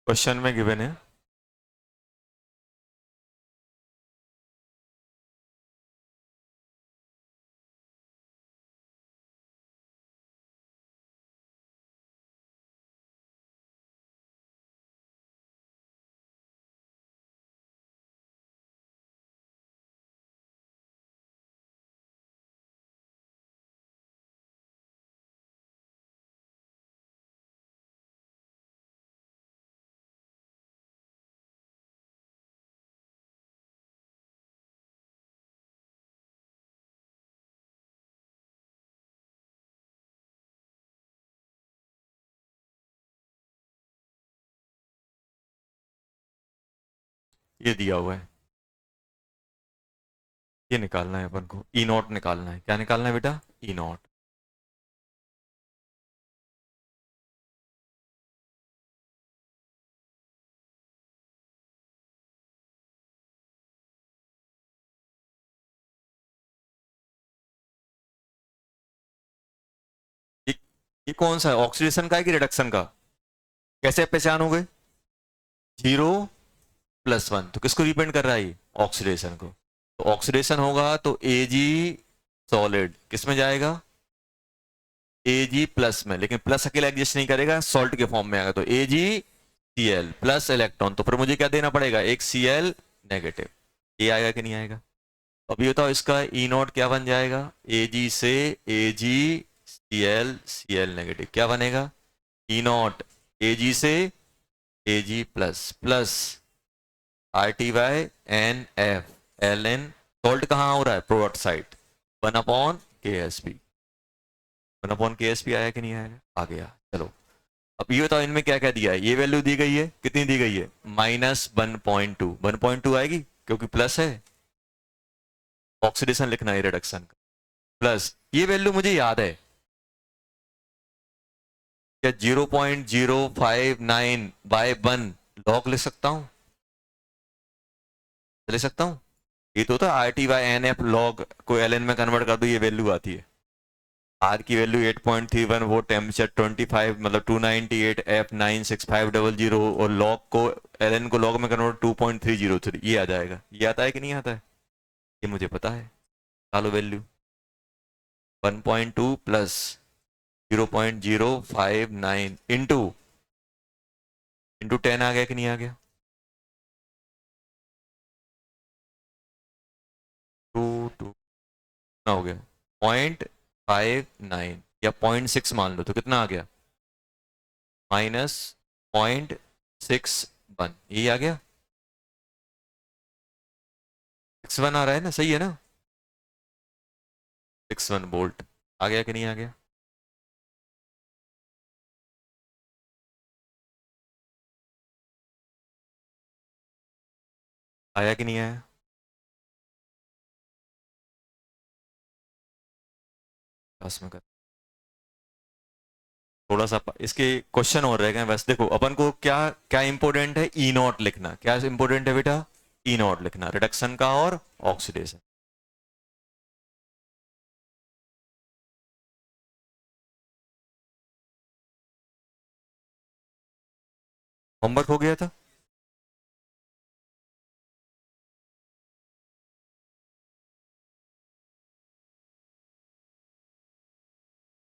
क्वेश्चन में गिवन है ये दिया हुआ है, ये निकालना है अपन को। ई नॉट निकालना है। क्या निकालना है बेटा? ई नॉट। ये, ये कौन सा है? ऑक्सीडेशन का है कि रिडक्शन का? कैसे पहचानोगे? 0+1, तो किसको रिप्रेजेंट कर रहा है? ये ऑक्सीडेशन को। तो ऑक्सीडेशन होगा तो Ag सॉलिड किस में जाएगा? Ag प्लस में, लेकिन प्लस अकेला एग्जिस्ट नहीं करेगा, सॉल्ट के फॉर्म में आएगा। तो AgCl प्लस इलेक्ट्रॉन, तो फिर मुझे क्या देना पड़ेगा? एक Cl नेगेटिव। ये आएगा कि नहीं आएगा? अभी बताओ इसका ई नॉट क्या बन जाएगा? Ag से AgCl नेगेटिव क्या बनेगा? ई नॉट Ag से Ag plus plus RT/NF ln salt कहाँ हो रहा है? Product side. 1/KSP। 1/KSP आया कि नहीं आया? आ गया। चलो अब ये बताओ इनमें क्या क्या दिया है? ये वैल्यू दी गई है, कितनी दी गई है? -1.2। 1.2 आएगी क्योंकि प्लस है, ऑक्सीडेशन लिखना है रिडक्शन का। प्लस ये वैल्यू मुझे याद है, क्या 0.059/1 लॉग लिख सकता हूं? ले सकता हूँ? ये तो था RT/NF log को LN में कन्वर्ट कर दो, ये वैल्यू आती है। आर की वैल्यू 8.31, वो टेम्परेचर 25 मतलब 298 F96500, और लॉग को LN को लॉग में कन्वर्ट 2.303, ये आ जाएगा। ये आता है कि नहीं आता है? ये मुझे पता है। डालो वैल्यू 1.2 प्लस 0.059 इंटू 10 आ गया कि नहीं आ गया? 2 हो गया 0.59 या 0.6 मान लो, तो कितना आ गया? -0.61, यही आ गया। 61 आ रहा है ना, सही है ना? 61 वोल्ट आ गया कि नहीं आ गया? आया कि नहीं आया? पास में कर, थोड़ा सा इसके क्वेश्चन और रह गए बस। देखो अपन को क्या क्या इंपॉर्टेंट है, ई नॉट लिखना। क्या इंपॉर्टेंट है बेटा? ई नॉट लिखना, रिडक्शन का और ऑक्सीडेशन। होमवर्क हो गया था?